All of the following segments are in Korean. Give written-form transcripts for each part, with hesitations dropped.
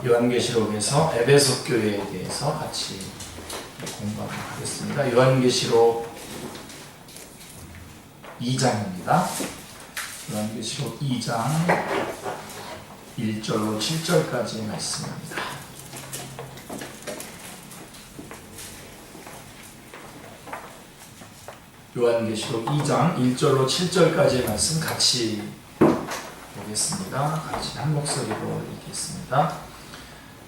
요한계시록에서 에베소 교회에 대해서 같이 공부하겠습니다. 요한계시록 2장입니다. 요한계시록 2장 1절로 7절까지의 말씀입니다. 요한계시록 2장 1절로 7절까지의 말씀 같이 보겠습니다. 같이 한 목소리로 읽겠습니다.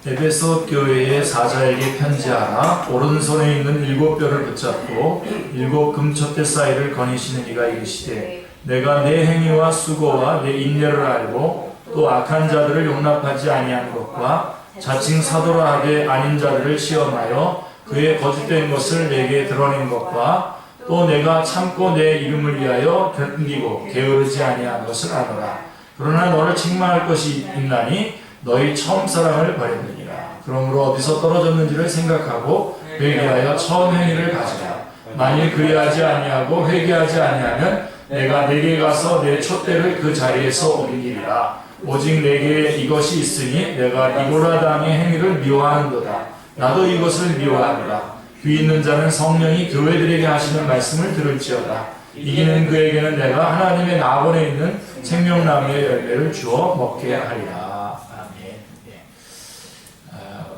에베소 교회의 사자에게 편지하라. 오른손에 있는 7뼈를 붙잡고 7 금촛대 사이를 거니시는 이가 이르시되 내가 내 행위와 수고와 내 인내를 알고 또 악한 자들을 용납하지 아니한 것과 자칭 사도라 하되 아닌 자들을 시험하여 그의 거짓된 것을 내게 드러낸 것과 또 내가 참고 내 이름을 위하여 견디고 게으르지 아니한 것을 아노라. 그러나 너를 책망할 것이 있나니 너희 처음 사랑을 버렸느니라. 그러므로 어디서 떨어졌는지를 생각하고 회개하여 처음 행위를 가지라. 만일 그리하지 아니하고 회개하지 아니하면 내가 내게 가서 내 촛대를 그 자리에서 옮기리라. 오직 내게 이것이 있으니 내가 니고라 당의 행위를 미워하는도다. 나도 이것을 미워하노라. 귀 있는 자는 성령이 교회들에게 하시는 말씀을 들을지어다. 이기는 그에게는 내가 하나님의 나원에 있는 생명나무의 열매를 주어 먹게 하리라. 아멘. 네.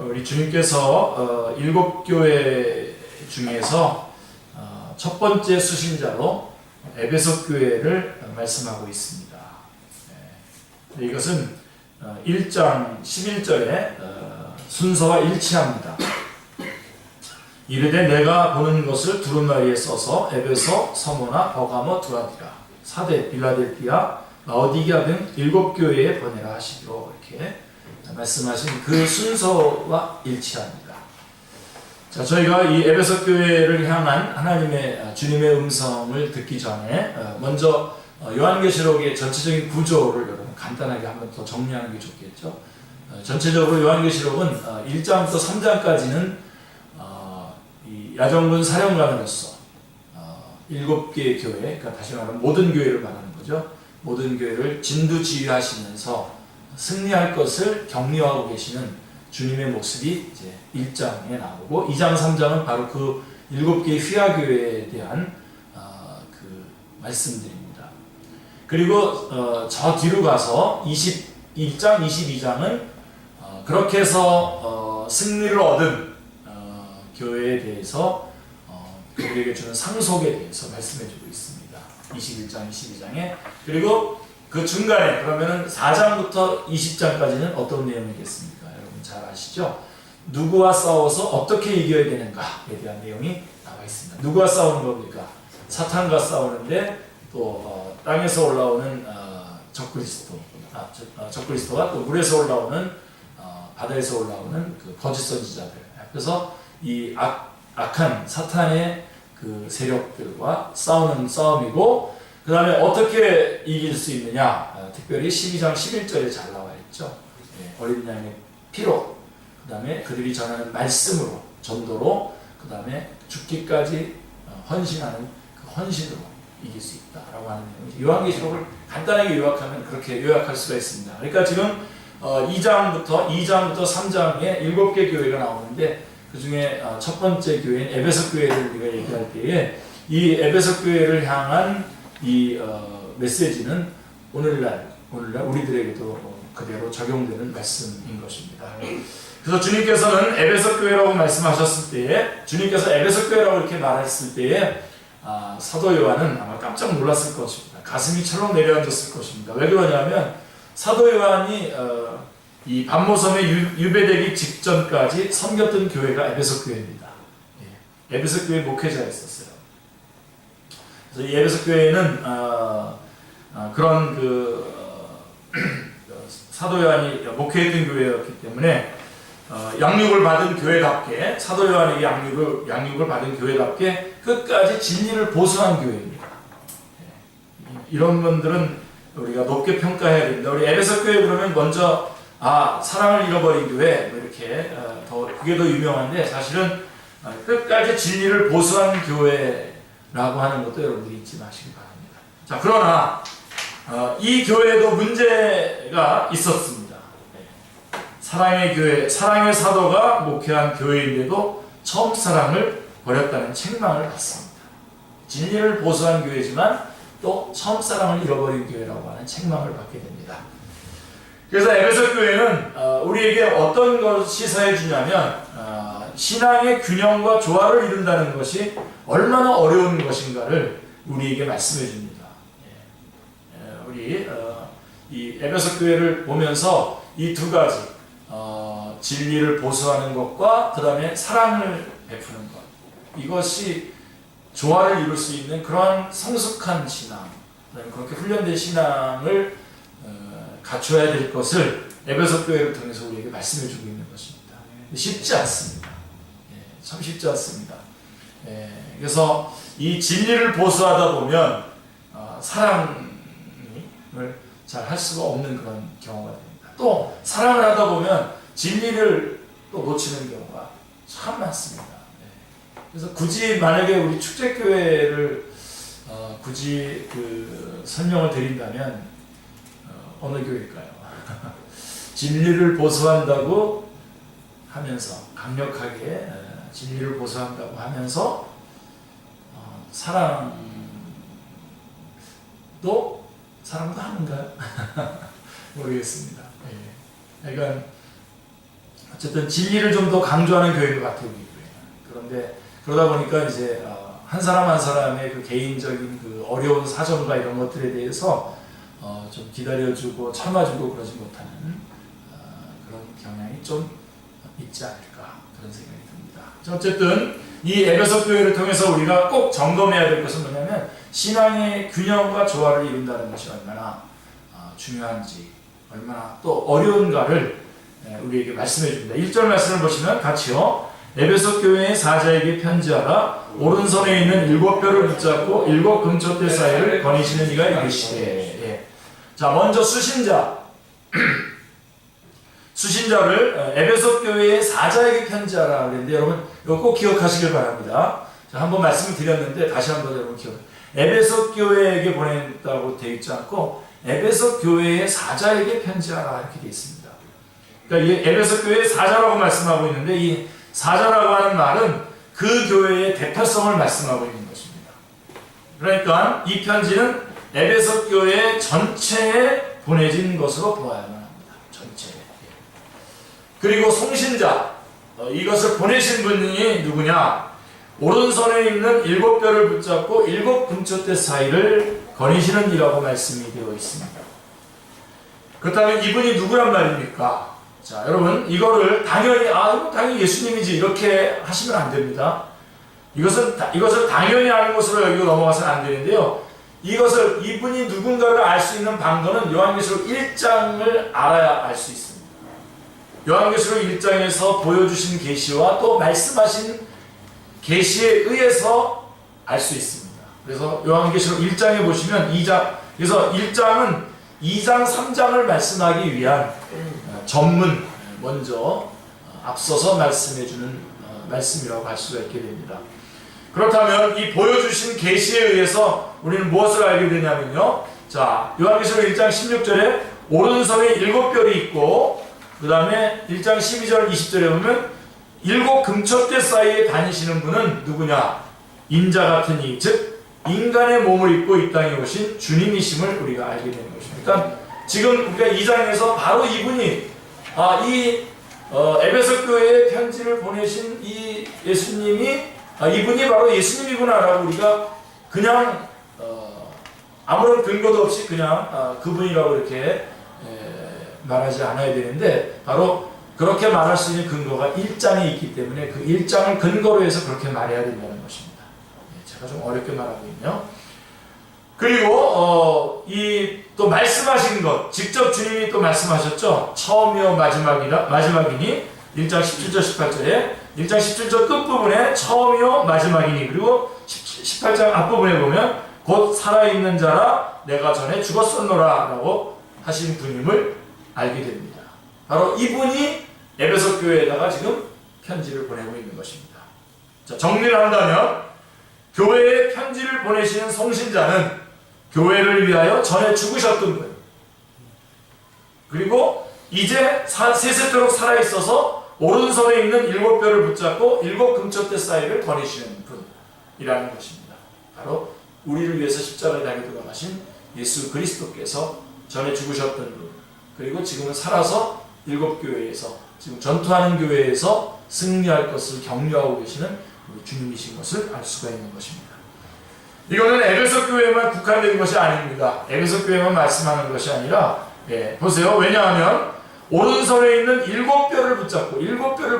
우리 주님께서 7교회 중에서 첫 번째 수신자로 에베소 교회를 말씀하고 있습니다. 네. 이것은 1장 11절에 순서와 일치합니다. 이르되 내가 보는 것을 두루마리에 써서 에베소, 서모나, 버가모, 두아디라, 사데, 빌라델피아, 라오디게아 등 7교회에 보내라 하시기로 이렇게 말씀하신 그 순서와 일치합니다. 자, 저희가 이 에베소 교회를 향한 하나님의 주님의 음성을 듣기 전에 먼저 요한계시록의 전체적인 구조를 여러분 간단하게 한번 더 정리하는 게 좋겠죠. 전체적으로 요한계시록은 1장부터 3장까지는 야정군 사령관으로서 7개의 교회, 그러니까 다시 말하면 모든 교회를 말하는 거죠. 모든 교회를 진두지휘하시면서 승리할 것을 격려하고 계시는 주님의 모습이 이제 1장에 나오고 2장, 3장은 바로 그 7개의 휘하교회에 대한 그 말씀들입니다. 그리고 저 뒤로 가서 21장, 22장은 그렇게 해서 승리를 얻은 교회에 대해서 그들에게 주는 상속에 대해서 말씀해주고 있습니다. 21장, 22장에. 그리고 그 중간에 그러면은 4장부터 20장까지는 어떤 내용이겠습니까? 여러분 잘 아시죠? 누구와 싸워서 어떻게 이겨야 되는가에 대한 내용이 나와 있습니다. 누구와 싸우는 겁니까? 사탄과 싸우는데 또 땅에서 올라오는 적그리스도와 또 물에서 올라오는 바다에서 올라오는 그 거짓 선지자들. 그래서 이 악한 사탄의 그 세력들과 싸우는 싸움이고, 그 다음에 어떻게 이길 수 있느냐, 특별히 12장 11절에 잘 나와 있죠. 어린 양의 피로, 그 다음에 그들이 전하는 말씀으로, 전도로, 그 다음에 죽기까지 헌신하는 그 헌신으로 이길 수 있다라고 하는 내용이죠. 요한계시록을 간단하게 요약하면 그렇게 요약할 수가 있습니다. 그러니까 지금 2장부터 3장에 7개 교회가 나오는데, 그 중에 첫 번째 교회인 에베소 교회를 우리가 얘기할 때에 이 에베소 교회를 향한 이 메시지는 오늘날 우리들에게도 그대로 적용되는 말씀인 것입니다. 그래서 주님께서는 에베소 교회라고 말씀하셨을 때에, 주님께서 에베소 교회라고 이렇게 말했을 때에 사도 요한은 아마 깜짝 놀랐을 것입니다. 가슴이 철렁 내려앉았을 것입니다. 왜 그러냐면 사도 요한이 이 반모섬에 유배되기 직전까지 섬겼던 교회가 에베소 교회입니다. 에베소 교회 목회자였었어요. 그래서 이 에베소 교회는 그런 사도 요한이 목회했던 교회였기 때문에 양육을 받은 교회답게, 사도 요한에게 양육을 받은 교회답게 끝까지 진리를 보수한 교회입니다. 이런 분들은 우리가 높게 평가해야 됩니다. 우리 에베소 교회 그러면 먼저 사랑을 잃어버린 교회, 이렇게 그게 더 유명한데, 사실은 끝까지 진리를 보수한 교회라고 하는 것도 여러분들이 잊지 마시기 바랍니다. 자, 그러나 이 교회에도 문제가 있었습니다. 사랑의 교회, 사랑의 사도가 목회한 교회인데도 처음 사랑을 버렸다는 책망을 받습니다. 진리를 보수한 교회지만 또 처음 사랑을 잃어버린 교회라고 하는 책망을 받게 됩니다. 그래서 에베소 교회는 우리에게 어떤 것이 서해주냐면 신앙의 균형과 조화를 이룬다는 것이 얼마나 어려운 것인가를 우리에게 말씀해 줍니다. 우리 이 에베소 교회를 보면서 이 두 가지 진리를 보수하는 것과 그 다음에 사랑을 베푸는 것, 이것이 조화를 이룰 수 있는 그러한 성숙한 신앙, 그렇게 훈련된 신앙을 갖춰야 될 것을 에베소 교회를 통해서 우리에게 말씀해 주고 있는 것입니다. 쉽지 않습니다. 참 쉽지 않습니다. 그래서 이 진리를 보수하다 보면 사랑을 잘 할 수가 없는 그런 경우가 됩니다. 또 사랑을 하다 보면 진리를 또 놓치는 경우가 참 많습니다. 그래서 굳이 만약에 우리 축제교회를 굳이 설명을 드린다면 어느 교회일까요? 진리를 보수한다고 하면서 강력하게 진리를 보수한다고 하면서 사랑도 하는가요? 모르겠습니다. 그러니까 어쨌든 진리를 좀 더 강조하는 교회인 것 같아요, 우리 교회. 그런데 그러다 보니까 이제 한 사람 한 사람의 그 개인적인 그 어려운 사정과 이런 것들에 대해서 좀 기다려주고 참아주고 그러지 못하는 그런 경향이 좀 있지 않을까, 그런 생각이 듭니다. 어쨌든 이 에베소 교회를 통해서 우리가 꼭 점검해야 될 것은 뭐냐면 신앙의 균형과 조화를 이룬다는 것이 얼마나 중요한지, 얼마나 또 어려운가를 우리에게 말씀해 줍니다. 1절 말씀을 보시면 같이요. 에베소 교회의 사자에게 편지하라. 오른손에 있는 7뼈를 붙잡고 7 금초대 사이를 거니시는 이가 이르시되. 자, 먼저 수신자를 에베소 교회의 사자에게 편지하라 그랬는데, 여러분 이거 꼭 기억하시길 바랍니다. 자, 한번 말씀을 드렸는데 다시 한번 여러분 에베소 교회에게 보냈다고 되어 있지 않고 에베소 교회의 사자에게 편지하라 이렇게 되어 있습니다. 그러니까 이 에베소 교회의 사자라고 말씀하고 있는데, 이 사자라고 하는 말은 그 교회의 대표성을 말씀하고 있는 것입니다. 그러니까 이 편지는 에베소 교회 전체에 보내진 것으로 보아야만 합니다. 전체에. 그리고 송신자, 이것을 보내신 분이 누구냐? 오른손에 있는 7뼈를 붙잡고 7 금초대 사이를 거니시는 이라고 말씀이 되어 있습니다. 그렇다면 이분이 누구란 말입니까? 자, 여러분 이거를 당연히 예수님이지 이렇게 하시면 안 됩니다. 이것을 당연히 아는 것으로 여기고 넘어가서는 안 되는데요. 이분이 누군가를 알 수 있는 방법은 요한계시록 1장을 알아야 알 수 있습니다. 요한계시록 1장에서 보여주신 계시와 또 말씀하신 계시에 의해서 알 수 있습니다. 그래서 요한계시록 1장에 보시면 2장, 그래서 1장은 2장, 3장을 말씀하기 위한 전문, 먼저 앞서서 말씀해주는 말씀이라고 할 수가 있게 됩니다. 그렇다면 이 보여주신 계시에 의해서 우리는 무엇을 알게 되냐면요. 자, 요한계시록 1장 16절에 오른손에 7뼈이 있고, 그 다음에 1장 12절 20절에 보면 7 금초대 사이에 다니시는 분은 누구냐? 인자 같은 이, 즉 인간의 몸을 입고 이 땅에 오신 주님이심을 우리가 알게 되는 것입니다. 그러니까 지금 우리가 2장에서 바로 이분이 에베소 교회에 편지를 보내신 이 예수님이 이분이 바로 예수님이구나라고 우리가 그냥 아무런 근거도 없이 그냥 그분이라고 이렇게 말하지 않아야 되는데, 바로 그렇게 말할 수 있는 근거가 1장에 있기 때문에 그 1장을 근거로 해서 그렇게 말해야 된다는 것입니다. 제가 좀 어렵게 말하고 있네요. 그리고 또 말씀하신 것, 직접 주님이 또 말씀하셨죠. 처음이요 마지막이니 1장 17절 18절에 1장 17절 끝부분에 처음이요 마지막이니, 그리고 18장 앞부분에 보면 곧 살아있는 자라 내가 전에 죽었었노라 라고 하신 분임을 알게 됩니다. 바로 이분이 에베소 교회에다가 지금 편지를 보내고 있는 것입니다. 자, 정리를 한다면 교회에 편지를 보내시는 성신자는 교회를 위하여 전에 죽으셨던 분, 그리고 이제 세세토록 살아있어서 오른손에 있는 7뼈를 붙잡고 7 금쪽대 사이를 거니시는 분이라는 것입니다. 바로 우리를 위해서 십자가에 달려 돌아가신 예수 그리스도께서 전에 죽으셨던 분, 그리고 지금은 살아서 7교회에서 지금 전투하는 교회에서 승리할 것을 격려하고 계시는 우리 주님이신 것을 알 수가 있는 것입니다. 이거는 에베소 교회만 국한된 것이 아닙니다. 에베소 교회만 말씀하는 것이 아니라, 보세요. 왜냐하면 오른손에 있는 7뼈를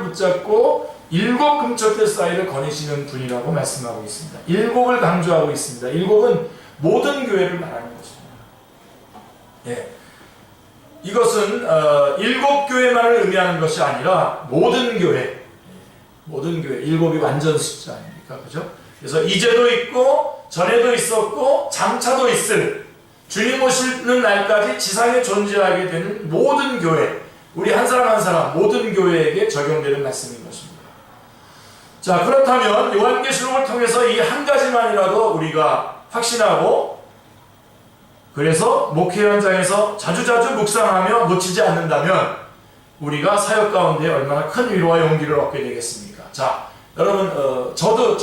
붙잡고 7 금쪽대 사이를 거니시는 분이라고 말씀하고 있습니다. 7을 강조하고 있습니다. 7은 모든 교회를 말하는 것입니다. 이것은 7교회만을 의미하는 것이 아니라 모든 교회, 7이 완전 숫자 아닙니까? 그죠? 그래서 이제도 있고 전에도 있었고 장차도 있을, 주님 오시는 날까지 지상에 존재하게 되는 모든 교회, 우리 한 사람 한 사람 모든 교회에게 적용되는 말씀인 것입니다. 자, 그렇다면 요한계시록을 통해서 이 한 가지만이라도 우리가 확신하고, 그래서 목회 현장에서 자주자주 묵상하며 놓치지 않는다면 우리가 사역 가운데 얼마나 큰 위로와 용기를 얻게 되겠습니까? 자, 여러분, 저도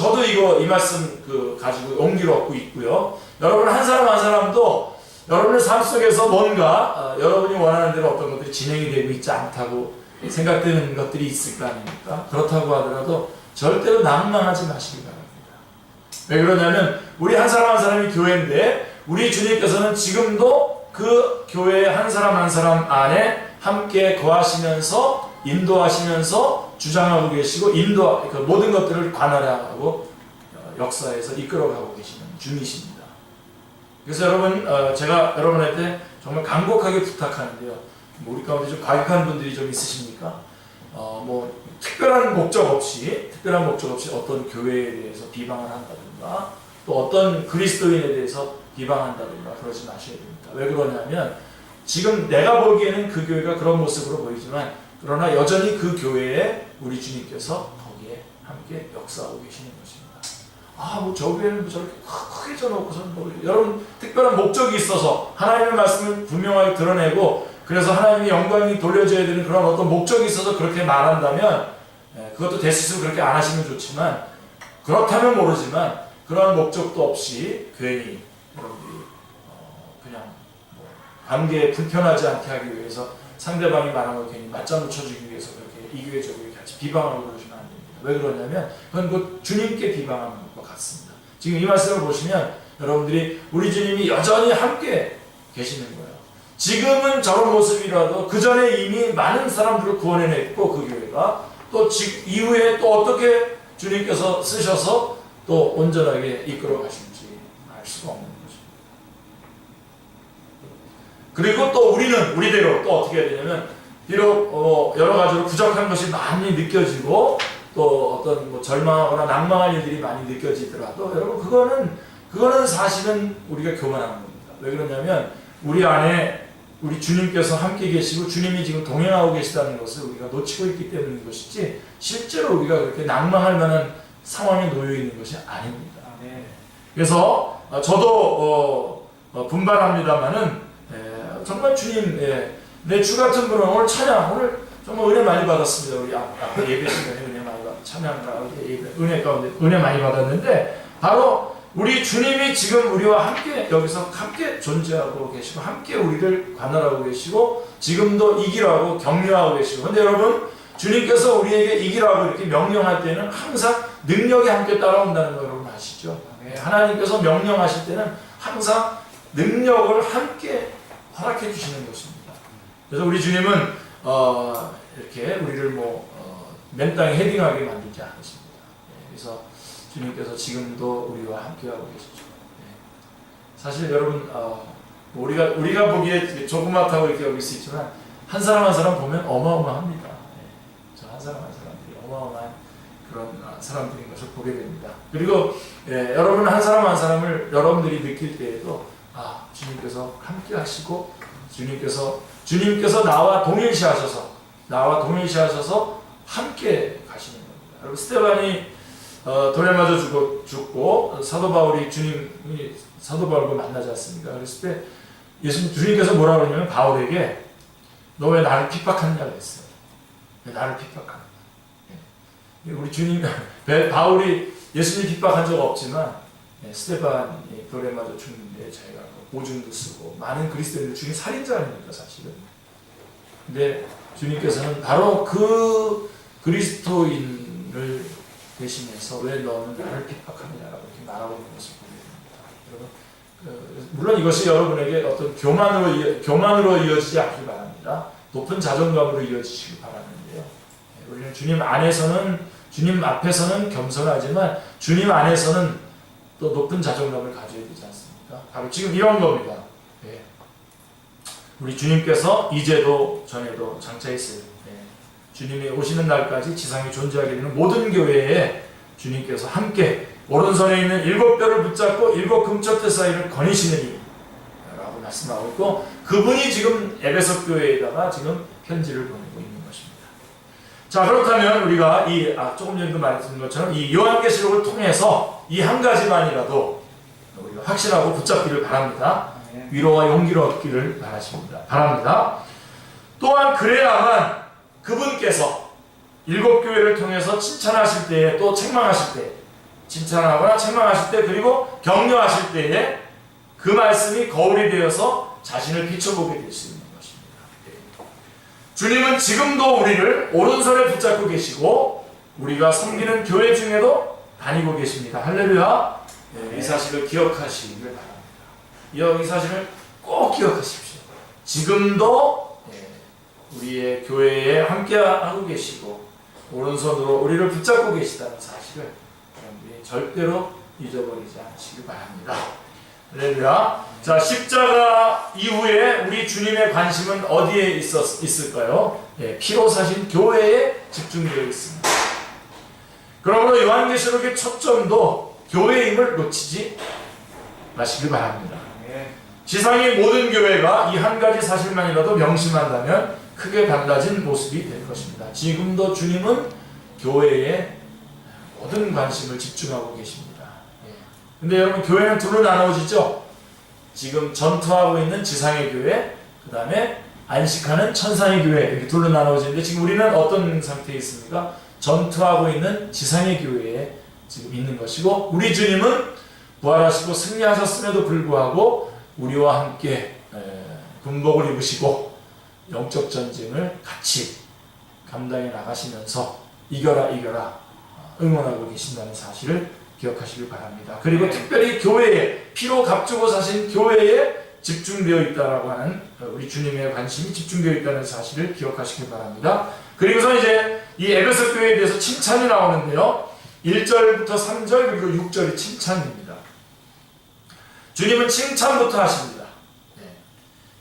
이 말씀 가지고 용기를 얻고 있고요. 여러분 한 사람 한 사람도 여러분의 삶 속에서 뭔가 여러분이 원하는 대로 어떤 것들이 진행이 되고 있지 않다고 생각되는 것들이 있을 거 아닙니까? 그렇다고 하더라도 절대로 낭만하지 마시기 바랍니다. 왜 그러냐면 우리 한 사람 한 사람이 교회인데 우리 주님께서는 지금도 그 교회 한 사람 한 사람 안에 함께 거하시면서 인도하시면서 주장하고 계시고 그 모든 것들을 관할하고 역사에서 이끌어가고 계시는 주님이십니다. 그래서 여러분, 제가 여러분한테 정말 간곡하게 부탁하는데요. 우리 가운데 좀 과격한 분들이 좀 있으십니까? 특별한 목적 없이 어떤 교회에 대해서 비방을 한다든가 또 어떤 그리스도인에 대해서 비방한다든가 그러지 마셔야 됩니다. 왜 그러냐면 지금 내가 보기에는 그 교회가 그런 모습으로 보이지만 그러나 여전히 그 교회에 우리 주님께서 거기에 함께 역사하고 계시는 것입니다. 저 교회는 저렇게 크게 져놓고서는 여러분 특별한 목적이 있어서 하나님의 말씀을 분명하게 드러내고 그래서 하나님의 영광이 돌려져야 되는 그런 어떤 목적이 있어서 그렇게 말한다면 그것도 대수술 그렇게 안 하시면 좋지만 그렇다면 모르지만 그런 목적도 없이 괜히 여러분들이 그냥 관계에 불편하지 않게 하기 위해서 상대방이 말한 걸 괜히 맞장구 쳐주기 위해서 그렇게 이교회적으로 같이 비방하고 그러시면 안 됩니다. 왜 그러냐면 그건 곧 주님께 비방하는 것과 같습니다. 지금 이 말씀을 보시면 여러분들이 우리 주님이 여전히 함께 계시는 거예요. 지금은 저런 모습이라도 그 전에 이미 많은 사람들을 구원해냈고 그 교회가 또 이후에 또 어떻게 주님께서 쓰셔서 또 온전하게 이끌어 가실지 알 수가 없는 거죠. 그리고 또 우리는 우리대로 또 어떻게 해야 되냐면 비록 여러 가지로 부족한 것이 많이 느껴지고 또 어떤 절망하거나 낭망할 일들이 많이 느껴지더라도 여러분 그거는 사실은 우리가 교만한 겁니다. 왜 그러냐면 우리 안에 우리 주님께서 함께 계시고 주님이 지금 동행하고 계시다는 것을 우리가 놓치고 있기 때문인 것이지 실제로 우리가 그렇게 낭망할 만한 상황에 놓여 있는 것이 아닙니다. 그래서 저도 분발합니다만은 정말 주님 내 주 같은 분은 오늘 찬양 오늘 정말 은혜 많이 받았습니다. 우리 앞에 예배 시간에 은혜 많이 받 찬양과 은혜 가운데 은혜 많이 받았는데 바로 우리 주님이 지금 우리와 함께 여기서 함께 존재하고 계시고 함께 우리를 관할하고 계시고 지금도 이기라고 격려하고 계시고 근데 여러분 주님께서 우리에게 이기라고 이렇게 명령할 때는 항상 능력이 함께 따라온다는 거 여러분 아시죠? 하나님께서 명령하실 때는 항상 능력을 함께 허락해 주시는 것입니다. 그래서 우리 주님은 이렇게 우리를 맨 땅에 헤딩하게 만들지 않으십니다. 그래서 주님께서 지금도 우리와 함께하고 계시죠. 사실 여러분 우리가 보기에 조그맣다고 이렇게 여길 수 있지만 한 사람 한 사람 보면 어마어마합니다. 저 한 사람 한 사람들이 어마어마한 그런 사람들인 것을 보게 됩니다. 그리고 여러분 한 사람 한 사람을 여러분들이 느낄 때에도 주님께서 함께하시고 주님께서 나와 동일시하셔서 함께 가시는 겁니다. 여러분 스데반이 돌에 맞아 죽고 사도 바울이 주님이 사도 바울과 만나지 않습니까? 그랬을 때 주님께서 뭐라 그러냐면 바울에게 너 왜 나를 핍박하느냐 그랬어요. 왜 나를 핍박하느냐. 우리 주님, 바울이 예수님 핍박한 적 없지만 스데반이 돌에 맞아 죽는데 자기가 오줌도 쓰고 많은 그리스도인들 중에 살인자 아닙니까 사실은. 근데 주님께서는 바로 그 그리스도인을 대신해서 왜 너는 나를 핍박하느냐라고 이렇게 말하고 있는 것을 보게 됩니다. 여러분, 물론 이것이 여러분에게 어떤 교만으로 이어지지 않길 바랍니다. 높은 자존감으로 이어지시길 바라는데요. 우리는 주님 앞에서는 겸손하지만 주님 안에서는 또 높은 자존감을 가져야 되지 않습니까? 바로 지금 이런 겁니다. 예. 우리 주님께서 이제도 전에도 장차 있을 주님이 오시는 날까지 지상에 존재하게 되는 모든 교회에 주님께서 함께 오른손에 있는 7뼈를 붙잡고 7 금초대 사이를 거니시느니 라고 말씀하고 있고, 그분이 지금 에베소 교회에다가 지금 편지를 보내고 있는 것입니다. 자, 그렇다면 우리가 조금 전에도 말했던 것처럼 이 요한계시록을 통해서 이 한 가지만이라도 우리가 확신하고 붙잡기를 바랍니다. 위로와 용기를 얻기를 바랍니다. 또한 그래야만 그분께서 7교회를 통해서 칭찬하실 때에 또 책망하실 때, 칭찬하거나 책망하실 때 그리고 격려하실 때에 그 말씀이 거울이 되어서 자신을 비춰보게 될 수 있는 것입니다. 주님은 지금도 우리를 오른손에 붙잡고 계시고 우리가 섬기는 교회 중에도 다니고 계십니다. 할렐루야. 이 사실을 기억하시기를 바랍니다. 이 사실을 꼭 기억하십시오. 지금도 우리의 교회에 함께하고 계시고 오른손으로 우리를 붙잡고 계시다는 사실을 우리 절대로 잊어버리지 않으시기 바랍니다. 할렐루야. 자, 십자가 이후에 우리 주님의 관심은 어디에 있을까요? 피로 사신 교회에 집중되어 있습니다. 그러므로 요한계시록의 초점도 교회임을 놓치지 마시기 바랍니다. 지상의 모든 교회가 이 한 가지 사실만이라도 명심한다면 크게 달라진 모습이 될 것입니다. 지금도 주님은 교회에 모든 관심을 집중하고 계십니다. 근데 여러분, 교회는 둘로 나누어지죠. 지금 전투하고 있는 지상의 교회, 그 다음에 안식하는 천상의 교회, 이렇게 둘로 나누어지는데 지금 우리는 어떤 상태에 있습니까? 전투하고 있는 지상의 교회에 지금 있는 것이고, 우리 주님은 부활하시고 승리하셨음에도 불구하고 우리와 함께 군복을 입으시고 영적 전쟁을 같이 감당해 나가시면서 이겨라 응원하고 계신다는 사실을 기억하시길 바랍니다. 그리고 특별히 교회에, 피로 값주고 사신 교회에 집중되어 있다라고 하는 우리 주님의 관심이 집중되어 있다는 사실을 기억하시길 바랍니다. 그리고서 이제 이 에베소 교회에 대해서 칭찬이 나오는데요. 1절부터 3절 그리고 6절이 칭찬입니다. 주님은 칭찬부터 하십니다.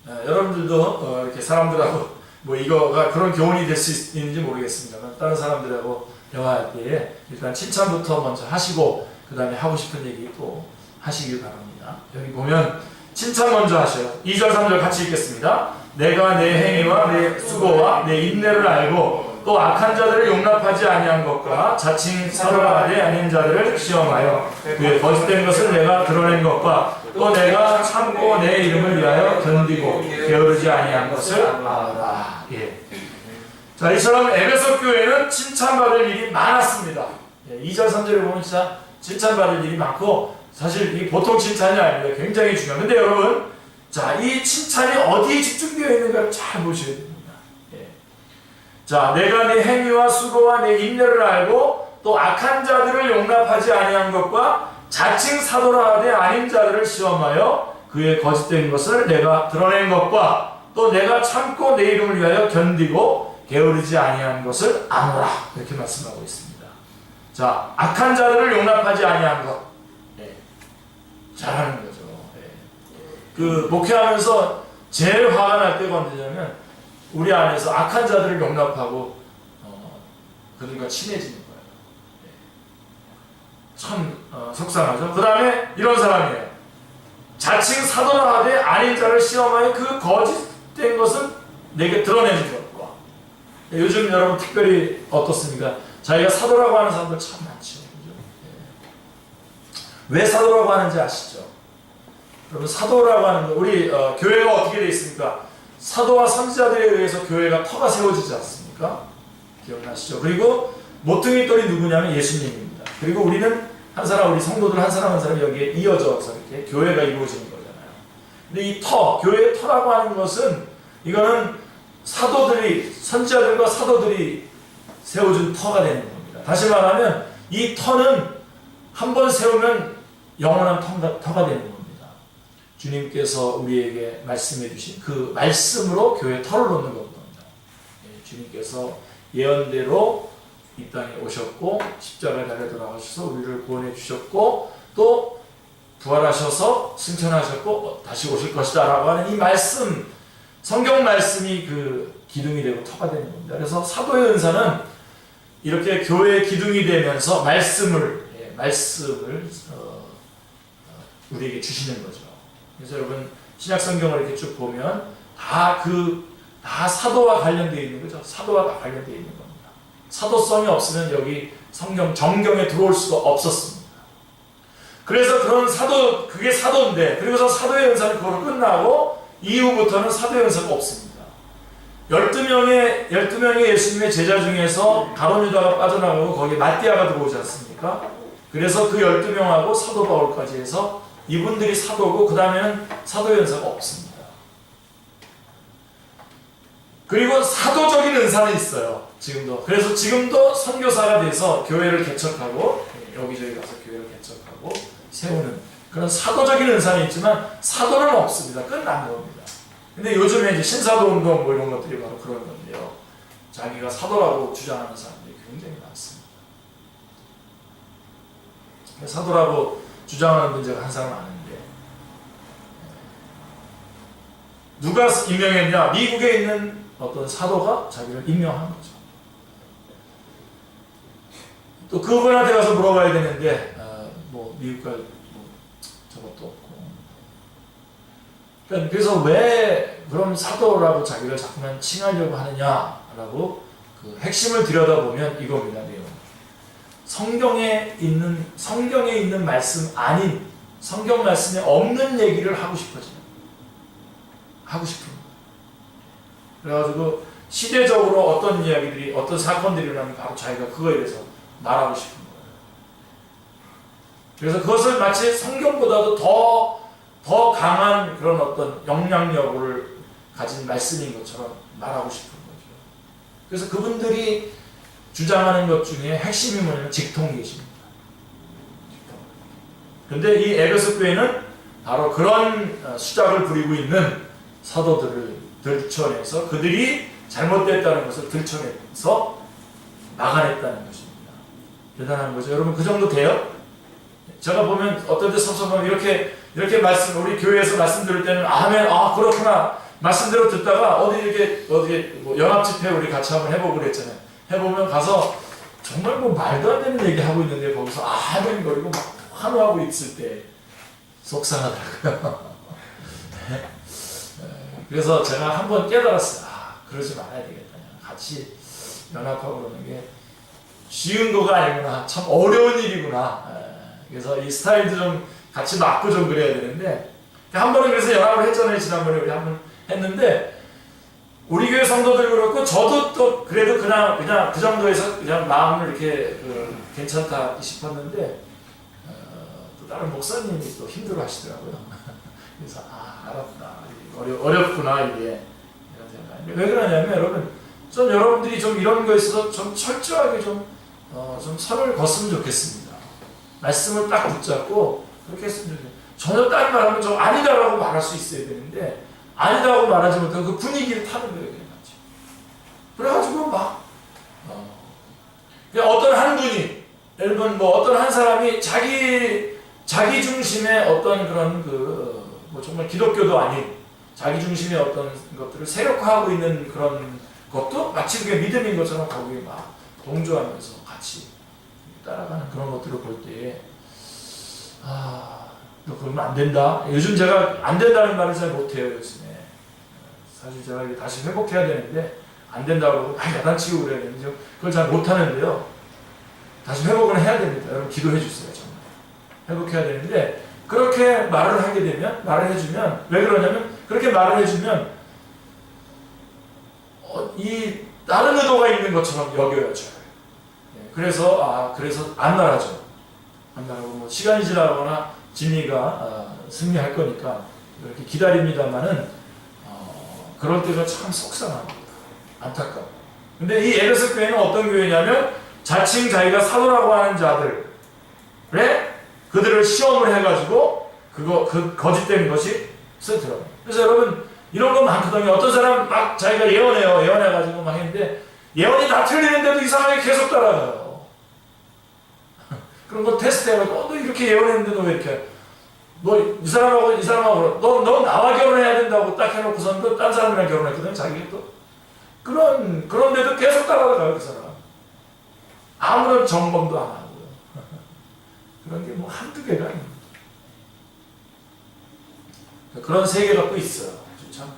여러분들도 이렇게 사람들하고 이거가 그런 교훈이 될 수 있는지 모르겠습니다만, 다른 사람들하고 대화할 때에 일단 칭찬부터 먼저 하시고 그 다음에 하고 싶은 얘기 또 하시길 바랍니다. 여기 보면 칭찬 먼저 하셔요. 2절 3절 같이 읽겠습니다. 내가 내 행위와 내 수고와 내 인내를 알고 또 악한 자들을 용납하지 아니한 것과 자칭 사로하되 아닌 자들을 시험하여 그의 거짓된 것을 내가 드러낸 것과 또 내가 참고 내 이름을 위하여 견디고 게으르지 아니한 것을 알아라. 자, 이처럼 에베소 교회는 칭찬받을 일이 많았습니다. 2절 3절에 보면 진짜 칭찬받을 일이 많고, 사실 이 보통 칭찬이 아닙니다. 굉장히 중요한데 여러분, 자, 이 칭찬이 어디에 집중되어 있는가를 잘 보셔야 됩니다. 자, 내가 네 행위와 수고와 내 인내를 알고 또 악한 자들을 용납하지 아니한 것과 자칭 사도라 하되 아닌 자들을 시험하여 그의 거짓된 것을 내가 드러낸 것과 또 내가 참고 내 이름을 위하여 견디고 게으르지 아니한 것을 아노라, 이렇게 말씀하고 있습니다. 자, 악한 자들을 용납하지 아니한 것, 잘하는 거죠. 그 목회하면서 제일 화가 날 때가 언제냐면 우리 안에서 악한 자들을 용납하고 그들과 친해지는 거예요. 참 속상하죠. 그 다음에 이런 사람이에요. 자칭 사도라 하되 아닌 자를 시험하여 그 거짓된 것은 내게 드러내는 것과, 요즘 여러분 특별히 어떻습니까? 자기가 사도라고 하는 사람들 참 많죠. 왜 사도라고 하는지 아시죠? 여러분, 사도라고 하는 거, 우리 교회가 어떻게 되어 있습니까? 사도와 선지자들에 의해서 교회가 터가 세워지지 않습니까? 기억나시죠? 그리고 모퉁이 돌이 누구냐면 예수님입니다. 그리고 우리는 한 사람, 우리 성도들 한 사람 한 사람이 여기에 이어져서 이렇게 교회가 이루어지는 거잖아요. 근데 이 터, 교회의 터라고 하는 것은 이거는 사도들이, 선지자들과 사도들이 세워준 터가 되는 겁니다. 다시 말하면 이 터는 한 번 세우면 영원한 터가 되는 겁니다. 주님께서 우리에게 말씀해 주신 그 말씀으로 교회에 터를 놓는 겁니다. 주님께서 예언대로 이 땅에 오셨고 십자가에 달려 돌아가셔서 우리를 구원해 주셨고 또 부활하셔서 승천하셨고 다시 오실 것이다 라고 하는 이 말씀, 성경 말씀이 그 기둥이 되고 터가 되는 겁니다. 그래서 사도의 은사는 이렇게 교회의 기둥이 되면서 말씀을 우리에게 주시는 거죠. 그래서 여러분 신약 성경을 이렇게 쭉 보면 다 사도와 관련되어 있는 거죠. 사도와 다 관련되어 있는 겁니다. 사도성이 없으면 여기 정경에 들어올 수가 없었습니다. 그래서 그게 사도인데, 그리고서 사도의 은사는 그걸로 끝나고 이후부터는 사도의 은사가 없습니다. 12명의 예수님의 제자 중에서 가룟 유다가 빠져나가고 거기에 마띠아가 들어오지 않습니까? 그래서 그 12명하고 사도 바울까지 해서 이분들이 사도고 그 다음에는 사도의 은사가 없습니다. 그리고 사도적인 은사는 있어요. 지금도. 그래서 지금도 선교사가 돼서 교회를 개척하고 여기저기 가서 교회를 개척하고 세우는 그런 사도적인 은사는 있지만 사도는 없습니다. 끝난 겁니다. 근데 요즘에 이제 신사도 운동 뭐 이런 것들이 바로 그런 건데요. 자기가 사도라고 주장하는 사람들이 굉장히 많습니다. 사도라고 주장하는 문제가 한 사람 많은데 누가 임명했냐? 미국에 있는 어떤 사도가 자기를 임명한 거죠. 또 그분한테 가서 물어봐야 되는데 미국과 저것도 없고 그래서 왜 그럼 사도라고 자기를 자꾸만 칭하려고 하느냐라고 그 핵심을 들여다보면 이겁니다. 내용. 성경에 있는 말씀 아닌 성경 말씀에 없는 얘기를 하고 싶은 거예요. 그래가지고 시대적으로 어떤 이야기들이 어떤 사건들이 일어나면 바로 자기가 그거에 대해서 말하고 싶은 거예요. 그래서 그것을 마치 성경보다도 더 강한 그런 어떤 영향력을 가진 말씀인 것처럼 말하고 싶은 거죠. 그래서 그분들이 주장하는 것 중에 핵심이 뭐냐면 직통계시입니다. 그런데 이 에베소 교회는 바로 그런 수작을 부리고 있는 사도들을 들춰내서 그들이 잘못됐다는 것을 들춰내서 막아냈다는 것입니다. 대단한 거죠. 여러분 그 정도 돼요? 제가 보면 어떤 데 섭섭하면 이렇게 우리 교회에서 말씀 들을 때는 아멘, 그렇구나 말씀대로 듣다가 어디 뭐 연합 집회 우리 같이 한번 해보고 그랬잖아요. 해보면 가서 정말 뭐 말도 안 되는 얘기 하고 있는데 거기서 아멘 거리고 막 환호하고 있을 때 속상하더라고요. 그래서 제가 한번 깨달았어요. 그러지 말아야 되겠다. 같이 연합하고 그러는 게 쉬운 거가 아니구나. 참 어려운 일이구나. 그래서 이 스타일도 좀 같이 맞고 좀 그래야 되는데 한 번은 그래서 연합을 했잖아요. 지난번에 우리 한 번 했는데 우리 교회 성도들 그렇고 저도 또 그래도 그냥 그 정도에서 그냥 마음을 이렇게 괜찮다 싶었는데 또 다른 목사님이 또 힘들어 하시더라고요. 그래서 알았다. 어렵구나 이게 이런 생각. 왜 그러냐면 여러분 여러분들이 좀 이런 거에 있어서 좀 철저하게 좀 선을 걷으면 좋겠습니다. 말씀을 딱 붙잡고 그렇게 했으면 좋겠어요. 전혀 다른 말하면 좀 아니다라고 말할 수 있어야 되는데 아니다라고 말하지 못하고 그 분위기를 타는 거예요. 그래가지고 막 어떤 한 분이 예를 들면 어떤 한 사람이 자기 중심의 어떤 그런 뭐 정말 기독교도 아닌 자기 중심의 어떤 것들을 세력화하고 있는 그런 것도 마치 그게 믿음인 것처럼 거기에 막 동조하면서 같이 따라가는 그런 것들을 볼 때 너 그러면 안 된다. 요즘 제가 안 된다는 말을 잘 못해요. 요즘에 사실 제가 이게 다시 회복해야 되는데 안 된다고 야단치고 그래야 되는데 그걸 잘 못하는데요. 다시 회복을 해야 됩니다. 여러분 기도해 주세요. 정말 회복해야 되는데 그렇게 말을 해주면 왜 그러냐면 그렇게 말을 해주면 이 다른 의도가 있는 것처럼 여겨야죠. 그래서 안 나가죠. 안 나가고 뭐 시간이 지나거나 진리가 승리할 거니까 이렇게 기다립니다만은 그럴 때가 참 속상합니다. 안타까워. 근데 이 에베소 교회는 어떤 교회냐면 자칭 자기가 사도라고 하는 자들의 그들을 시험을 해가지고 그 거짓된 것이 들어가요. 그래서 여러분 이런 거 많거든요. 어떤 사람 막 자기가 예언해가지고 막 했는데 예언이 다 틀리는데도 이상하게 계속 따라가요. 그런 거 테스트해가지고 너 이렇게 예언했는데 너 왜 이렇게 이 사람하고 너 나와 결혼해야 된다고 딱 해놓고선 또 딴 사람이랑 결혼했거든. 자기가 또 그런데도 계속 따라가요. 그 사람 아무런 점검도 안 하고요. 그런 게 뭐 한두 개가 아닙니다. 그런 세계가 또 있어요. 참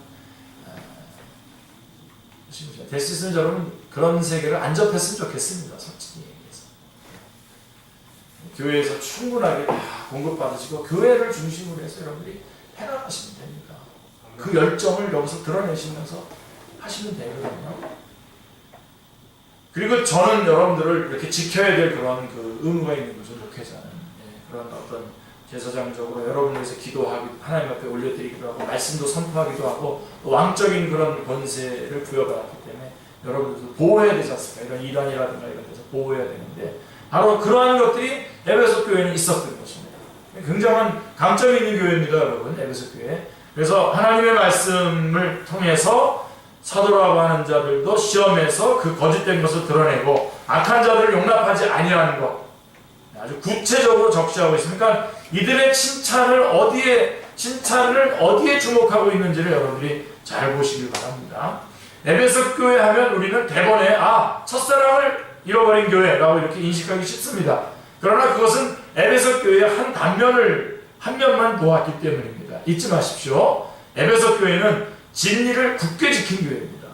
될 수 있으면 여러분 그런 세계를 안 접했으면 좋겠습니다. 솔직히 얘기해서 교회에서 충분하게 다 공급받으시고 교회를 중심으로 해서 여러분들이 해나가시면 됩니다. 그 열정을 여기서 드러내시면서 하시면 되거든요. 그리고 저는 여러분들을 이렇게 지켜야 될 그런 그 의무가 있는 거죠. 목회자는 그런 어떤 제사장적으로 여러분을 위해서 기도하기, 하나님 앞에 올려드리기도 하고 말씀도 선포하기도 하고 왕적인 그런 권세를 부여받았기 때문에 여러분들도 보호해야 되지 않습니까? 이런 이단이라든가 이런 데서 보호해야 되는데 바로 그러한 것들이 에베소 교회는 있었던 것입니다. 굉장한 강점이 있는 교회입니다. 여러분 에베소 교회. 그래서 하나님의 말씀을 통해서 사도라고 하는 자들도 시험에서 그 거짓된 것을 드러내고 악한 자들을 용납하지 아니하는 것 아주 구체적으로 적시하고 있으니까 이들의 칭찬을 어디에 주목하고 있는지를 여러분들이 잘 보시길 바랍니다. 에베소 교회 하면 우리는 대번에 첫사랑을 잃어버린 교회라고 이렇게 인식하기 쉽습니다. 그러나 그것은 에베소 교회의 한 면만 보았기 때문입니다. 잊지 마십시오. 에베소 교회는 진리를 굳게 지킨 교회입니다.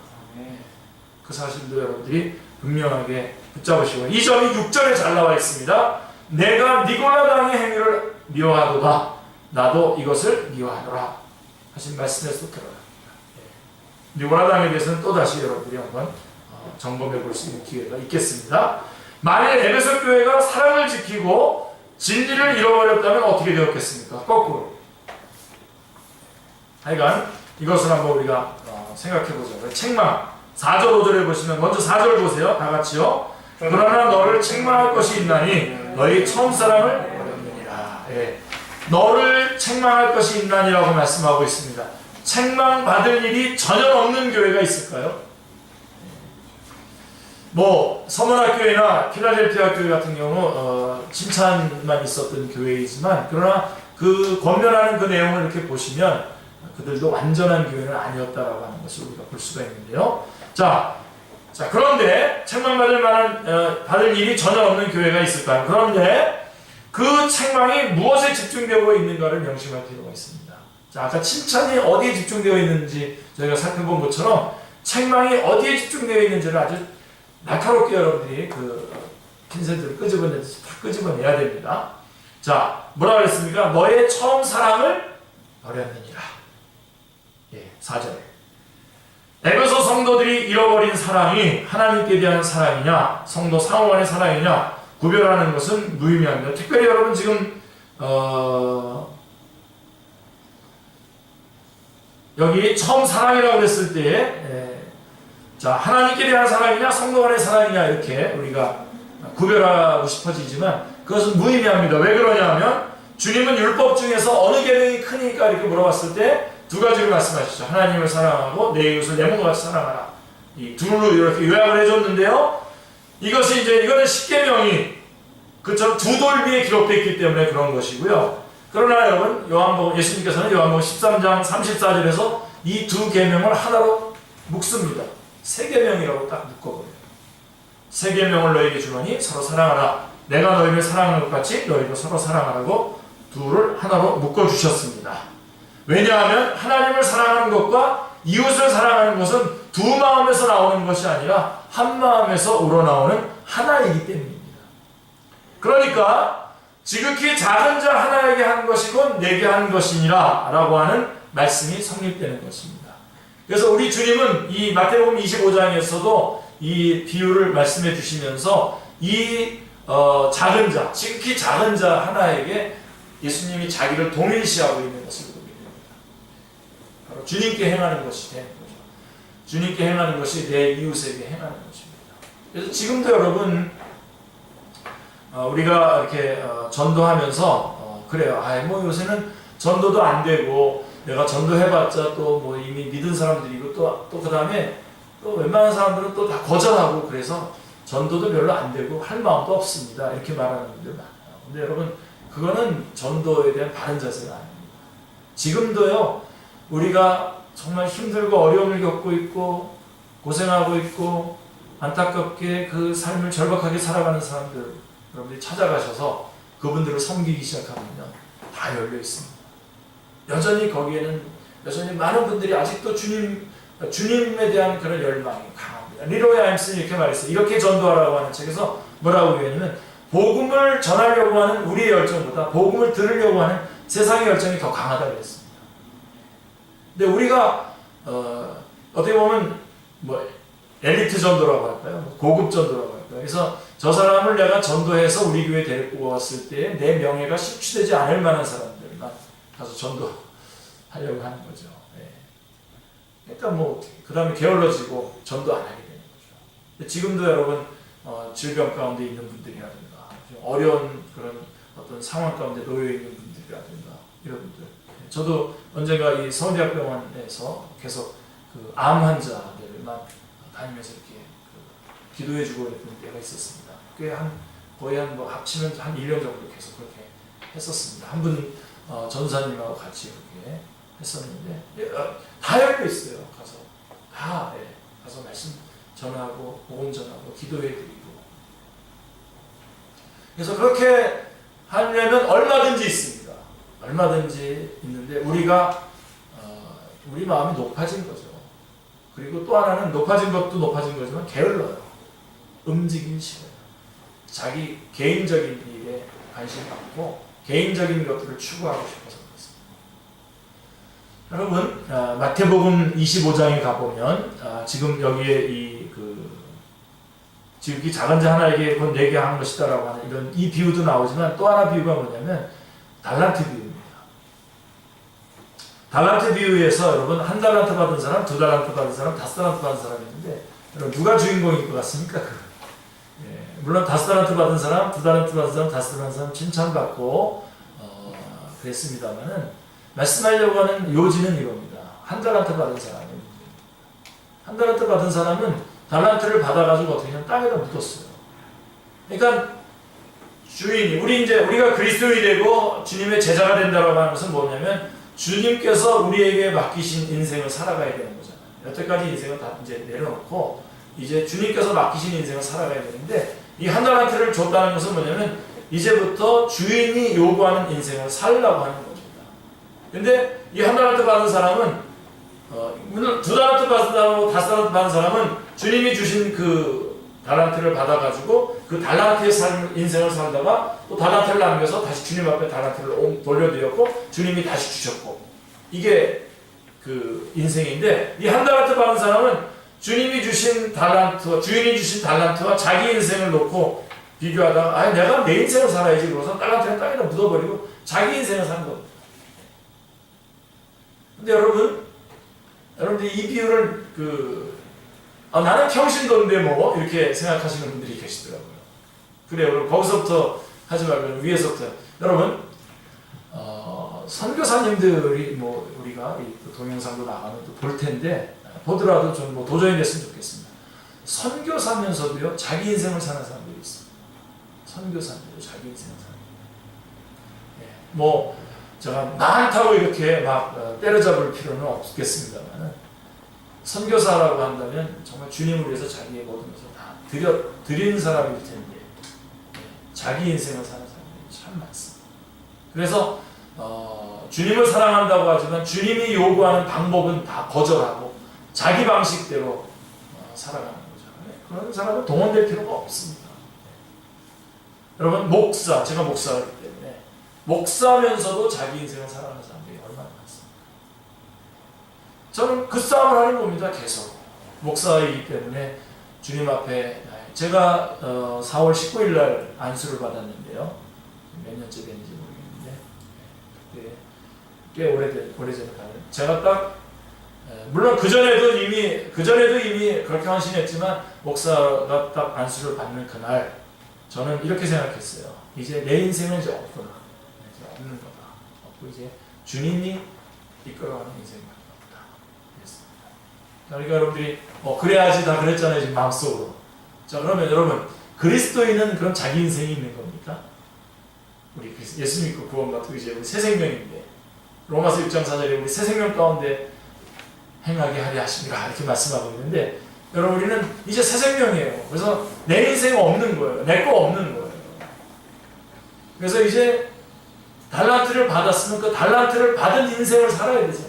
그 사실도 여러분들이 분명하게 붙잡으시고 이 점이 6절에 잘 나와 있습니다. 내가 니골라당의 행위를 미워하도다. 나도 이것을 미워하노라. 하신 말씀에서 들어갑니다. 니골라당에 대해서는 또다시 여러분들이 한번 점검해 볼 수 있는 기회가 있겠습니다. 만일 에베소 교회가 사랑을 지키고 진리를 잃어버렸다면 어떻게 되었겠습니까? 거꾸로. 하여간 이것을 한번 우리가 생각해보자고요. 책망 4절 5절에 보시면 먼저 4절 보세요. 다 같이요. 그러나 너를 책망할 것이 있나니 너희 처음 사랑을 버렸느니라. 너를 책망할 것이 있나니라고 말씀하고 있습니다. 책망받을 일이 전혀 없는 교회가 있을까요? 뭐 서문학교회나 필라델피아 교회 같은 경우 칭찬만 있었던 교회이지만 그러나 그 권면하는 그 내용을 이렇게 보시면 그들도 완전한 교회는 아니었다라고 하는 것을 우리가 볼 수가 있는데요. 자 그런데 책망받을 만한 받을 일이 전혀 없는 교회가 있을까요? 그런데 그 책망이 무엇에 집중되어 있는가를 명심할 필요가 있습니다. 자, 아까 칭찬이 어디에 집중되어 있는지 저희가 살펴본 것처럼 책망이 어디에 집중되어 있는지를 아주 날카롭게 여러분들이 그 핀셋을 끄집어내듯이 다 끄집어내야 됩니다. 자, 뭐라 그랬습니까? 너의 처음 사랑을 버렸느니라. 4절에 에베소 성도들이 잃어버린 사랑이 하나님께 대한 사랑이냐 성도 상호 간의 사랑이냐 구별하는 것은 무의미합니다. 특별히 여러분 지금 여기 처음 사랑이라고 했을 때 자, 하나님께 대한 사랑이냐 성도 간의 사랑이냐 이렇게 우리가 구별하고 싶어지지만 그것은 무의미합니다. 왜 그러냐 하면 주님은 율법 중에서 어느 계명이 크니까 이렇게 물어봤을 때 두 가지를 말씀하시죠. 하나님을 사랑하고 내 이웃을 내 몸과 같이 사랑하라. 이 둘로 이렇게 요약을 해줬는데요. 이거는 십계명이 그처럼 두 돌비에 기록되어 있기 때문에 그런 것이고요. 그러나 여러분 예수님께서는 요한복음 13장 34절에서 이 두 계명을 하나로 묶습니다. 세 계명이라고 딱 묶어버려요. 세 계명을 너에게 주노니 서로 사랑하라. 내가 너희를 사랑하는 것 같이 너희도 서로 사랑하라고 둘을 하나로 묶어주셨습니다. 왜냐하면 하나님을 사랑하는 것과 이웃을 사랑하는 것은 두 마음에서 나오는 것이 아니라 한 마음에서 우러나오는 하나이기 때문입니다. 그러니까 지극히 작은 자 하나에게 한 것이건 내게 한 것이니라 라고 하는 말씀이 성립되는 것입니다. 그래서 우리 주님은 이 마태복음 25장에서도 이 비유를 말씀해 주시면서 이 작은 자, 지극히 작은 자 하나에게 예수님이 자기를 동일시하고 있는 것을 보게 됩니다. 바로 주님께 행하는 것이 되는 거죠. 주님께 행하는 것이 내 이웃에게 행하는 것입니다. 그래서 지금도 여러분 우리가 이렇게 전도하면서 그래요. 뭐 요새는 전도도 안 되고 내가 전도해봤자 또 뭐 이미 믿은 사람들이고 또 그 다음에 또 웬만한 사람들은 또 다 거절하고 그래서 전도도 별로 안 되고 할 마음도 없습니다. 이렇게 말하는 분들 많아요. 근데 여러분 그거는 전도에 대한 바른 자세가 아닙니다. 지금도요 우리가 정말 힘들고 어려움을 겪고 있고 고생하고 있고 안타깝게 그 삶을 절박하게 살아가는 사람들 여러분들이 찾아가셔서 그분들을 섬기기 시작하면 다 열려 있습니다. 여전히 거기에는 여전히 많은 분들이 아직도 주님에 대한 그런 열망이 강합니다. 리로이 아임슨이 이렇게 말했어요. 이렇게 전도하라고 하는 책에서 뭐라고 얘기했냐면 복음을 전하려고 하는 우리의 열정보다 복음을 들으려고 하는 세상의 열정이 더 강하다고 했습니다. 근데 우리가 어떻게 보면 뭐 엘리트 전도라고 할까요? 고급 전도라고 할까요? 그래서 저 사람을 내가 전도해서 우리 교회에 데리고 왔을 때 내 명예가 실추되지 않을 만한 사람들만 가서 전도하려고 하는 거죠. 네. 그러니까 뭐 그 다음에 게을러지고 전도 안 하게 되는 거죠. 근데 지금도 여러분 질병 가운데 있는 분들이라든가 어려운 그런 어떤 상황 가운데 놓여 있는 분들이라든가 이런 분들. 저도 언젠가 이 서울대학병원에서 계속 그 암 환자들만 다니면서 이렇게 기도해주고 그랬던 때가 있었습니다. 꽤 거의 뭐 합치면 한 1년 정도 계속 그렇게 했었습니다. 한 분 전사님하고 같이 그렇게 했었는데 다 열려 있어요. 가서 다 가서 말씀 전하고 복음 전하고 기도해드리고 그래서 그렇게 하려면 얼마든지 있습니다. 얼마든지 있는데 우리가 우리 마음이 높아진 거죠. 그리고 또 하나는 높아진 것도 높아진 거지만 게을러요. 움직이기 싫어요. 자기 개인적인 일에 관심 많고 개인적인 것들을 추구하고 싶어서 그렇습니다. 여러분 마태복음 25장에 가보면 지금 여기에 지금 이 작은 자 하나에게 곧 내게 한 것이다라고 하는 이 비유도 나오지만 또 하나 비유가 뭐냐면 달란트 비유입니다. 달란트 비유에서 여러분 한 달란트 받은 사람, 두 달란트 받은 사람, 다섯 달란트 받은 사람이 있는데 여러분 누가 주인공일 것 같습니까? 물론 다섯 달란트 받은 사람, 두 달란트 받은 사람, 다섯 달란트 받은 사람 칭찬받고 그랬습니다만은 말씀하려고 하는 요지는 이겁니다. 한 달란트 받은 사람은 한 달란트 받은 사람은 달란트를 받아가지고 어떻게 하면 땅에다 묻었어요. 그러니까 주인이 우리가 그리스도인이 되고 주님의 제자가 된다고 하는 것은 뭐냐면 주님께서 우리에게 맡기신 인생을 살아가야 되는 거잖아요. 여태까지 인생을 다 이제 내려놓고 이제 주님께서 맡기신 인생을 살아가야 되는데 이 한 달란트를 줬다는 것은 뭐냐면 이제부터 주인이 요구하는 인생을 살라고 하는 겁니다. 근데 이 한 달란트 받은 사람은 물론 두 달란트 받은 사람하고 다섯 달란트 받은 사람은 주님이 주신 그 달란트를 받아가지고 그 달란트의 인생을 살다가 또 달란트를 남겨서 다시 주님 앞에 달란트를 돌려드렸고 주님이 다시 주셨고 이게 그 인생인데 이 한 달란트 받은 사람은 주님이 주신 달란트와 주인이 주신 달란트와 자기 인생을 놓고 비교하다가 내가 내 인생을 살아야지 그러고서 달란트는 땅에다 묻어버리고 자기 인생을 사는 겁니다. 근데 여러분들 이 비유를 나는 평신도인데 뭐 이렇게 생각하시는 분들이 계시더라고요. 그래요. 그럼 거기서부터 하지 말고 위에서부터 여러분 선교사님들이 뭐 우리가 이 동영상도 나가면 또 볼 텐데 보더라도 좀 뭐 도전이 됐으면 좋겠습니다. 선교사면서도요 자기 인생을 사는 사람들이 있습니다. 선교사님도 자기 인생을 사는. 뭐 제가 많다고 이렇게 막 때려잡을 필요는 없겠습니다만 선교사라고 한다면 정말 주님을 위해서 자기의 모든 것을 다 드린 사람일 텐데 자기 인생을 사는 사람들이 참 많습니다. 그래서 주님을 사랑한다고 하지만 주님이 요구하는 방법은 다 거절하고 자기 방식대로 살아가는 거죠. 그런 사람은 동원될 필요가 없습니다. 여러분 제가 목사이기 때문에 목사면서도 자기 인생을 살아가는 사람들이 얼마나 많습니까? 저는 그 싸움을 하는 겁니다. 계속 목사이기 때문에 주님 앞에 제가 4월 19일 날 안수를 받았는데요. 몇 년째 됐는지 모르겠는데 꽤 오래전에 제가 딱 물론 그전에도 이미 그렇게 헌신했지만 목사가 딱 안수를 받는 그날 저는 이렇게 생각했어요. 이제 내 인생은 이제 없구나. 이제 없는 거다. 없고 이제 주님이 이끌어가는 인생밖에 없다. 그랬습니다. 그러니까 여러분들이 그래야지 다 그랬잖아요. 지금 마음속으로. 자, 그러면 여러분 그리스도인은 그럼 자기 인생이 있는 겁니까? 우리 예수 믿고 구원 받고 이제 우리 새 생명인데 로마서 6장 4절에 우리 새 생명 가운데 행하게 하려 하십니다. 이렇게 말씀하고 있는데 여러분 우리는 이제 새 생명이에요. 그래서 내 인생 없는 거예요. 내 거 없는 거예요. 그래서 이제 달란트를 받았으면 그 달란트를 받은 인생을 살아야 되잖아요.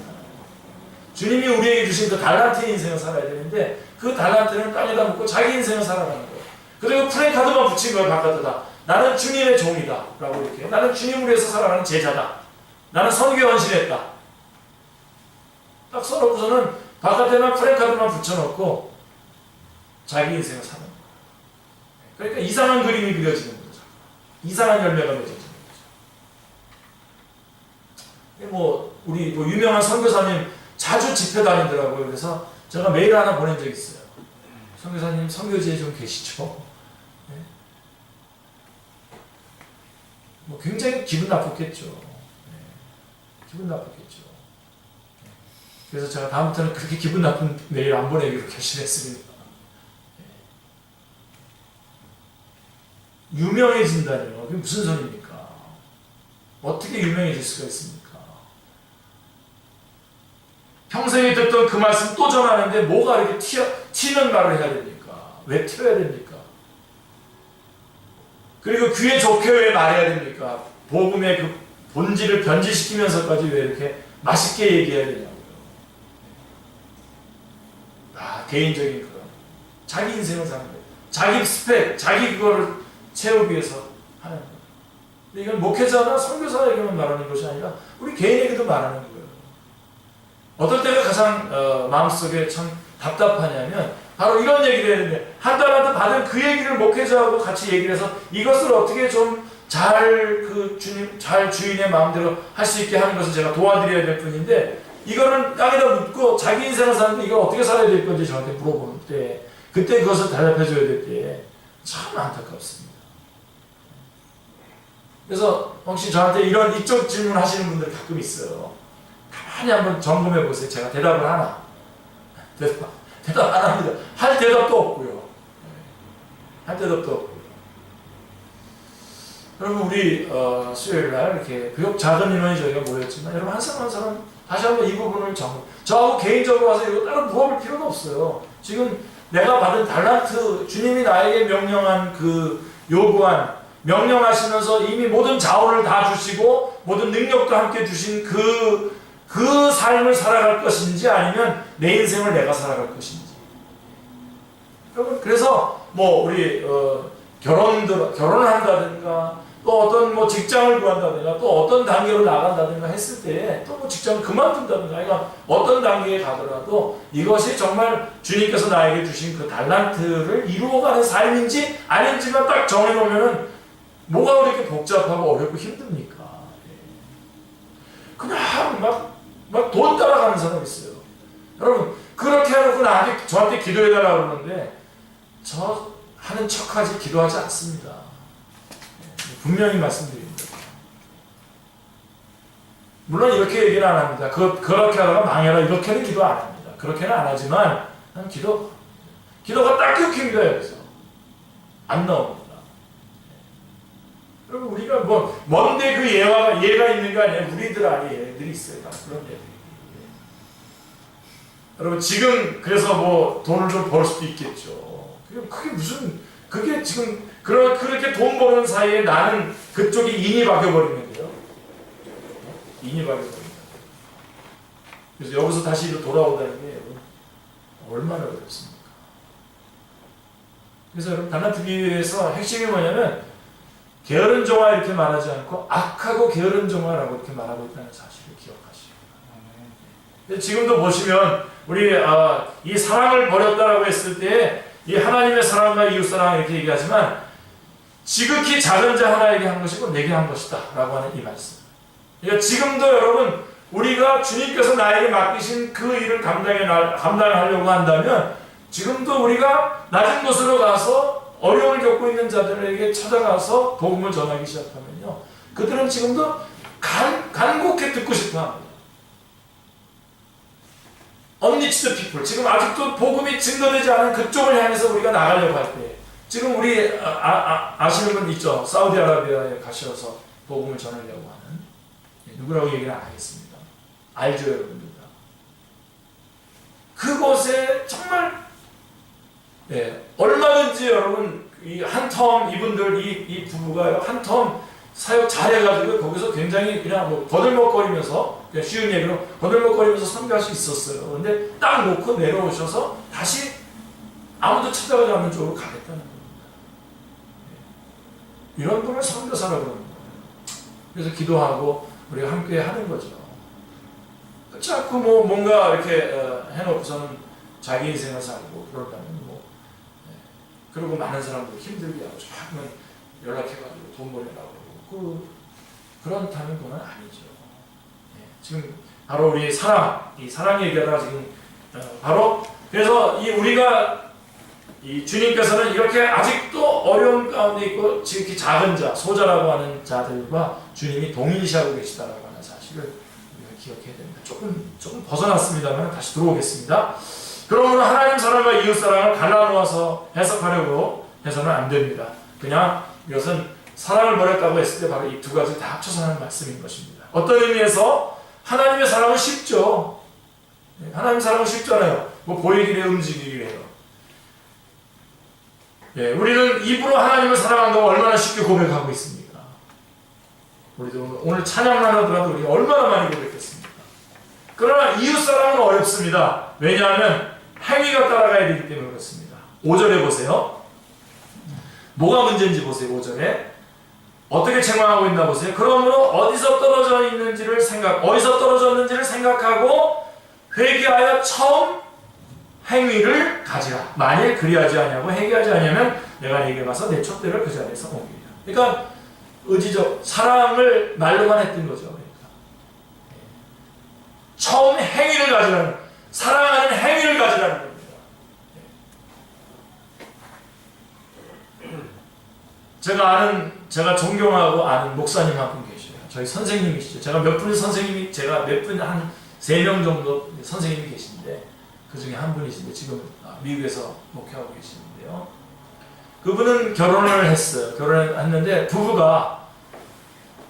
주님이 우리에게 주신 그 달란트의 인생을 살아야 되는데 그 달란트는 땅에다 묻고 자기 인생을 살아가는 거예요. 그리고 프레카드만 붙인 거예요. 바깥에다. 나는 주님의 종이다 라고 이렇게. 나는 주님을 위해서 살아가는 제자다. 나는 선교에 헌신했다. 딱 써놓고서는 바깥에만 프레카드만 붙여놓고 자기 인생을 사는 거예요. 그러니까 이상한 그림이 그려지는 거죠. 이상한 열매가 맺어지는 거죠. 우리 유명한 선교사님 자주 집회 다니더라고요. 그래서 제가 메일 하나 보낸 적이 있어요. 선교사님 선교지에 좀 계시죠? 네? 굉장히 기분 나쁘겠죠. 네. 기분 나쁘겠죠. 네. 그래서 제가 다음부터는 그렇게 기분 나쁜 메일 안 보내기로 결심했습니다. 네. 유명해진다니요. 그게 무슨 소리입니까? 어떻게 유명해질 수가 있습니까? 평생에 듣던 그 말씀 또 전하는데 뭐가 이렇게 튀는 말을 해야 됩니까? 왜 튀어야 됩니까? 그리고 귀에 좋게 왜 말해야 됩니까? 복음의 그 본질을 변질시키면서까지 왜 이렇게 맛있게 얘기해야 되냐고요. 개인적인 그런 자기 인생을 사는 거예요. 자기 스펙, 자기 그거를 채우기 위해서 하는 거예요. 근데 이건 목회자나 선교사에게만 말하는 것이 아니라 우리 개인에게도 말하는 거예요. 어떨 때가 가장 마음속에 참 답답하냐면 바로 이런 얘기를 했는데 한 달한테 받은 그 얘기를 목회자하고 같이 얘기를 해서 이것을 어떻게 좀 잘 주인의 마음대로 할 수 있게 하는 것을 제가 도와드려야 될 뿐인데 이거는 땅에다 묻고 자기 인생을 사는데 이걸 어떻게 살아야 될 건지 저한테 물어보는 때 그때 그것을 대답해 줘야 될 때 참 안타깝습니다. 그래서 혹시 저한테 이쪽 질문 하시는 분들 가끔 있어요. 가만히 한번 점검해 보세요. 제가 대답을 하나? 대답 안 합니다. 할 대답도 없고요. 할 대답도 없고요. 여러분 우리 수요일날 이렇게 비록 작은 인원이 저희가 모였지만 여러분 한 사람 한 사람 다시 한번 이 부분을 저하고 개인적으로 와서 이거 따로 물어볼 필요는 없어요. 지금 내가 받은 달란트 주님이 나에게 명령한 그 요구한 명령하시면서 이미 모든 자원을 다 주시고 모든 능력도 함께 주신 그 삶을 살아갈 것인지 아니면 내 인생을 내가 살아갈 것인지. 여러분 그래서 우리 결혼을 한다든가 또 어떤 직장을 구한다든가 또 어떤 단계로 나간다든가 했을 때 또 직장을 그만둔다든가 그러니까 어떤 단계에 가더라도 이것이 정말 주님께서 나에게 주신 그 달란트를 이루어가는 삶인지 아닌지만 딱 정해놓으면은 뭐가 그렇게 복잡하고 어렵고 힘듭니까? 그냥 막 돈 따라가는 사람이 있어요. 여러분 그렇게 해놓고 나한테 저한테 기도해달라고 그러는데 저 하는 척하지 기도하지 않습니다. 분명히 말씀드립니다. 물론 이렇게 얘기는 안 합니다. 그렇게 하다가 망해라 이렇게는 기도 안 합니다. 그렇게는 안 하지만 기도가 딱 끊깁니다. 여기서 안 나옵니다. 여러분 우리가 뭔데 그 예가 있는 거 아니에요? 우리들 안에 예들이 있어요. 그런 예들이. 여러분 지금 그래서 돈을 좀 벌 수도 있겠죠. 그게 지금 그렇게 돈 버는 사이에 나는 그쪽에 인이 박여버리면 돼요. 인이 박여버립니다. 그래서 여기서 다시 돌아오다는 게 얼마나 어렵습니까? 그래서 여러분 달란트 비유에서 핵심이 뭐냐면 게으른 종아 이렇게 말하지 않고 악하고 게으른 종아라고 이렇게 말하고 있다는 사실을 기억하시고 지금도 보시면 우리 이 사랑을 버렸다라고 했을 때 이 하나님의 사랑과 이웃 사랑 이렇게 얘기하지만 지극히 작은 자 하나에게 한 것이고 내게 한 것이다 라고 하는 이 말씀. 그러니까 지금도 여러분 우리가 주님께서 나에게 맡기신 그 일을 감당하려고 한다면 지금도 우리가 낮은 곳으로 가서 어려움을 겪고 있는 자들에게 찾아가서 복음을 전하기 시작하면요, 그들은 지금도 간곡히 듣고 싶어 합니다. Unreached people, 지금 아직도 복음이 증거되지 않은 그쪽을 향해서 우리가 나가려고 할 때, 지금 우리 아시는 분 있죠? 사우디아라비아에 가셔서 복음을 전하려고 하는, 누구라고 얘기는 안 하겠습니다. 알죠, 여러분들 다. 그곳에 정말 얼마든지 여러분 이 한 텀 이분들 이 부부가 한 텀 사역 잘해가지고 거기서 굉장히 그냥 뭐 거들먹거리면서, 그냥 쉬운 얘기로 거들먹거리면서 선교할 수 있었어요. 근데 딱 놓고 내려오셔서 다시 아무도 찾아가지 않는 쪽으로 가겠다는 겁니다. 이런 분을 선교사라고 그러는 거예요. 그래서 기도하고 우리가 함께 하는 거죠. 자꾸 뭐 뭔가 이렇게 해놓고서는 자기 인생을 살고 그러다면 그리고 많은 사람들 힘들게 하고 자꾸만 연락해가지고 돈 보내라고 그렇다는 건 아니죠. 지금 바로 우리 사랑, 이 사랑 얘기하다가 지금 바로 그래서 우리가 이 주님께서는 이렇게 아직도 어려운 가운데 있고 지극히 작은 자, 소자라고 하는 자들과 주님이 동일시하고 계시다라고 하는 사실을 우리가 기억해야 됩니다. 조금 벗어났습니다만 다시 들어오겠습니다. 그러므로 하나님 사랑과 이웃 사랑을 갈라놓아서 해석하려고 해서는 안 됩니다. 그냥 이것은 사랑을 버렸다고 했을 때 바로 이 두 가지 다 합쳐서 하는 말씀인 것입니다. 어떤 의미에서 하나님의 사랑은 쉽죠. 하나님 사랑은 쉽잖아요. 뭐 보이기래 움직이기래요. 우리는 입으로 하나님을 사랑한다고 얼마나 쉽게 고백하고 있습니까? 우리도 오늘 찬양만 하더라도 우리 얼마나 많이 고백했습니까? 그러나 이웃 사랑은 어렵습니다. 왜냐하면 행위가 따라가야 되기 때문에 그렇습니다. 5절에 보세요. 뭐가 문제인지 보세요. 5절에 어떻게 책망하고 있나 보세요. 그러므로 어디서 떨어졌는지를 생각하고 회개하여 처음 행위를 가지라. 만일 그리하지 아니하고 회개하지 아니하면 내가 네게 가서 내 촛대를 그 자리에서 옮기리라. 그러니까 의지적 사랑을 말로만 했던 거죠. 그러니까 처음 행위를 가지라는, 사랑하는 행위를 가지라는 겁니다. 제가 존경하고 아는 목사님 한 분 계셔요. 저희 선생님이시죠. 제가 몇 분 한 3명 정도 선생님이 계신데 그 중에 한 분이신데 지금 미국에서 목회하고 계시는데요. 그분은 결혼을 했어요. 결혼했는데 부부가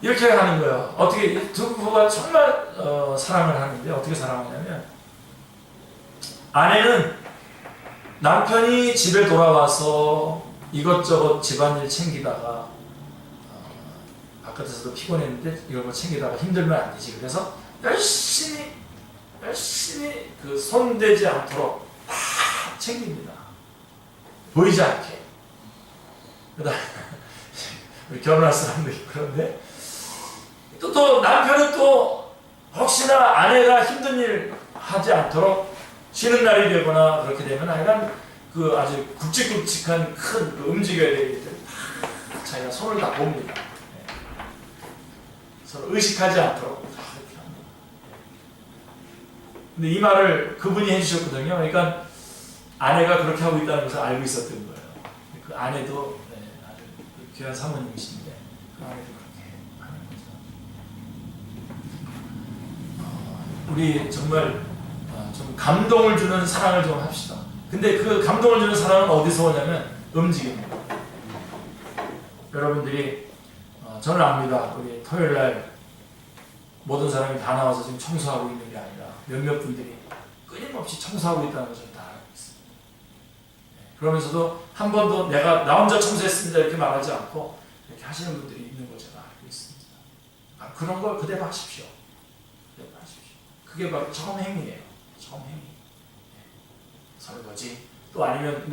이렇게 하는 거예요. 어떻게 두 부부가 정말 사랑을 하는데 어떻게 사랑하냐면, 아내는 남편이 집에 돌아와서 이것저것 집안일 챙기다가 바깥에서도 피곤했는데 이런 거 챙기다가 힘들면 안 되지. 그래서 열심히 그 손대지 않도록 다 챙깁니다. 보이지 않게. 그다음 우리 결혼할 사람도 있고 그런데 또 남편은 또 혹시나 아내가 힘든 일 하지 않도록 쉬는 날이 되거나 그렇게 되면 하여간 그 아주 굵직굵직한 큰 그 움직여야 될 일들 다 자기가 손을 다 봅니다. 서로 의식하지 않도록 다 이렇게 합니다. 근데 이 말을 그분이 해주셨거든요. 그러니까 아내가 그렇게 하고 있다는 것을 알고 있었던 거예요. 그 아내도 아주 귀한 사모님이신데 그 아내도 그렇게 하는 거죠. 우리 정말 좀 감동을 주는 사랑을 좀 합시다. 근데 그 감동을 주는 사랑은 어디서 오냐면 움직입니다. 여러분들이 저는 압니다. 우리 토요일날 모든 사람이 다 나와서 지금 청소하고 있는 게 아니라 몇몇 분들이 끊임없이 청소하고 있다는 것을 다 알고 있습니다. 그러면서도 한 번도 내가 나 혼자 청소했습니다 이렇게 말하지 않고 이렇게 하시는 분들이 있는 걸 제가 알고 있습니다. 그런 걸 그대로 하십시오. 그대로 하십시오. 그게 바로 처음 행위예요. 처음 행위. 설거지. 또 아니면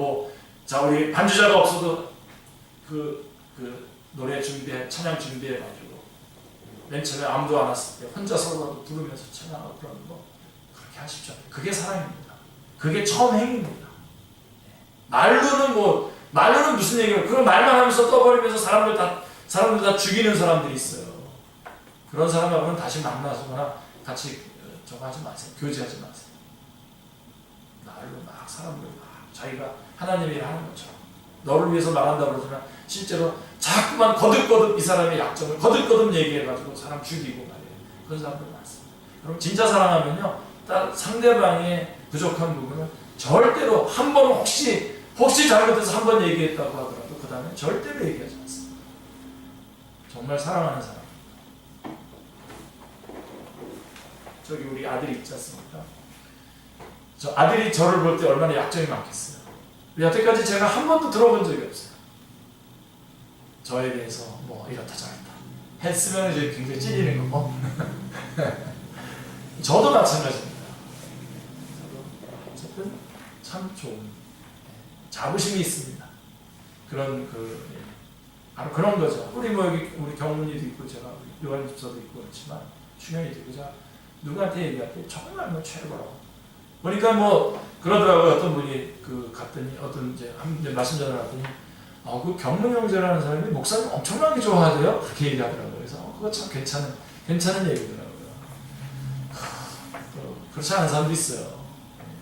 자 우리 반주자가 없어도 그 노래 찬양 준비해가지고 맨 처음에 아무도 안 왔을 때 혼자서라도 부르면서 찬양하고 그러는 거 그렇게 그렇게 하십시오. 그게 사랑입니다. 그게 처음 행위입니다. 말로는 무슨 얘기예요? 그런 말만 하면서 떠버리면서 사람들 다 죽이는 사람들이 있어요. 그런 사람하고는 다시 만나거나 같이 저거 하지 마세요. 교제하지 마세요. 말로 막 사람들 막 자기가 하나님이 하는 것처럼 너를 위해서 말한다고 그러지만 실제로 자꾸만 거듭거듭 이 사람의 약점을 거듭거듭 얘기해가지고 사람 죽이고 말이에요. 그런 사람들 많습니다. 그럼 진짜 사랑하면요, 상대방의 부족한 부분을 절대로 한 번 혹시 잘못해서 한 번 얘기했다고 하더라도 그 다음에 절대로 얘기하지 않습니다. 정말 사랑하는 사람. 저기 우리 아들이 있지 않습니까? 저 아들이 저를 볼 때 얼마나 약점이 많겠어요. 여태까지 제가 한 번도 들어본 적이 없어요. 저에 대해서 뭐 이렇다 저렇다 했으면 이제 굉장히 찔리는 거고 저도 마찬가지입니다. 저도 어쨌든 참 좋은 자부심이 있습니다. 바로 그런 거죠. 우리 여기 우리 경문이도 있고 제가 요한 집사도 있고 그렇지만 충현이도 있고 제가 누구한테 얘기할 때 정말 최고라고. 보니까 그러더라고요. 어떤 분이 갔더니 이제 말씀 전하더니 그 경문 형제라는 사람이 목사님 엄청나게 좋아하대요. 그렇게 얘기하더라고요. 그래서 그거 참 괜찮은 얘기더라고요. 그렇지 않은 사람도 있어요.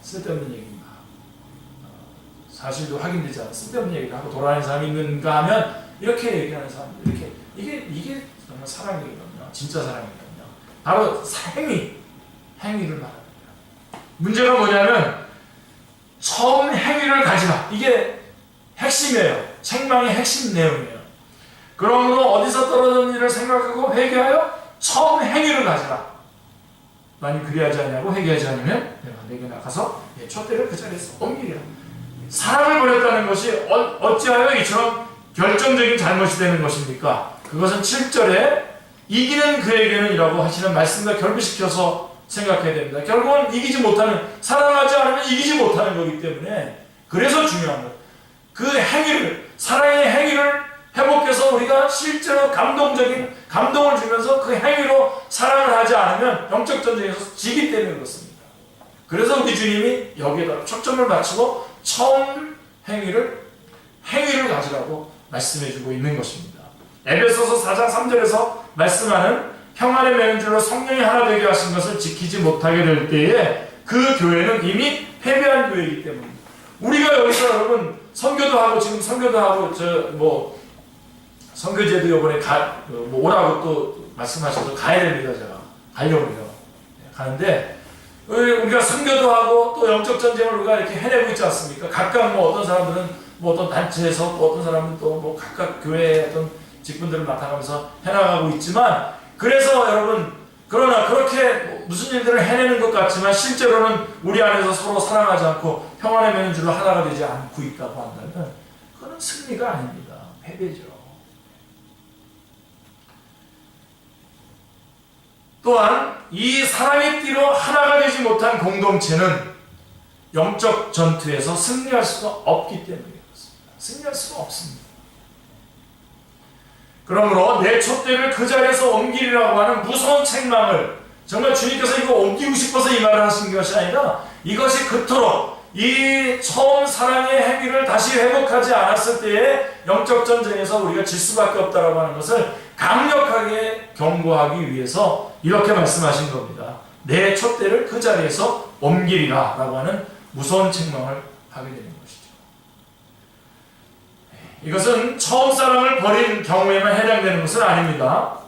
쓸데없는 얘기인가. 사실도 확인되지 않은 쓸데없는 얘기를 하고 돌아다니는 사람이 있는가 하면 이렇게 얘기하는 사람들 이게 정말 사랑이거든요. 진짜 사랑이거든요. 바로 행위를 말합니다. 문제가 뭐냐면 처음 행위를 가지라. 이게 핵심이에요. 책망의 핵심 내용이에요. 그러므로 어디서 떨어진 일을 생각하고 회개하여 처음 행위를 가지라. 만일 그리하지 않냐고 회개하지 않으면 내게 나가서 촛대를 그 자리에서 옮기리라. 사람을 버렸다는 것이 어찌하여 이처럼 결정적인 잘못이 되는 것입니까? 그것은 7절에 이기는 그에게는 이라고 하시는 말씀과 결부시켜서 생각해야 됩니다. 결국은 사랑하지 않으면 이기지 못하는 거기 때문에 그래서 중요한 거예요. 그 행위를, 사랑의 행위를 회복해서 우리가 실제로 감동을 주면서 그 행위로 사랑을 하지 않으면 영적 전쟁에서 지기 때문에 그렇습니다. 그래서 우리 주님이 여기에다 초점을 맞추고 처음 행위를 가지라고 말씀해주고 있는 것입니다. 에베소서 4장 3절에서 말씀하는 평안의 맹줄로 성령이 하나 되게 하신 것을 지키지 못하게 될 때에 그 교회는 이미 패배한 교회이기 때문입니다. 우리가 여기서 여러분 선교도 하고 선교제도 이번에 오라고 또 말씀하셔서 가야 됩니다. 제가 가려고 해요. 가는데 우리가 선교도 하고 또 영적 전쟁을 우리가 이렇게 해내고 있지 않습니까? 각각 어떤 사람들은 어떤 단체에서 어떤 사람은 또 각각 교회의 어떤 직분들을 맡아가면서 해나가고 있지만 그래서 여러분 그러나 그렇게 무슨 일들을 해내는 것 같지만 실제로는 우리 안에서 서로 사랑하지 않고 평안의 맹줄로 하나가 되지 않고 있다고 한다면 그건 승리가 아닙니다. 패배죠. 또한 이 사랑의 띠로 하나가 되지 못한 공동체는 영적 전투에서 승리할 수가 없기 때문에 그렇습니다. 승리할 수가 없습니다. 그러므로 내 촛대를 그 자리에서 옮기리라고 하는 무서운 책망을 정말 주님께서 이거 옮기고 싶어서 이 말을 하신 것이 아니라 이것이 그토록 이 처음 사랑의 행위를 다시 회복하지 않았을 때의 영적 전쟁에서 우리가 질 수밖에 없다라고 하는 것을 강력하게 경고하기 위해서 이렇게 말씀하신 겁니다. 내 촛대를 그 자리에서 옮기리라 라고 하는 무서운 책망을 하게 되는 것이죠. 이것은 처음 사랑을 버린 경우에만 해당되는 것은 아닙니다.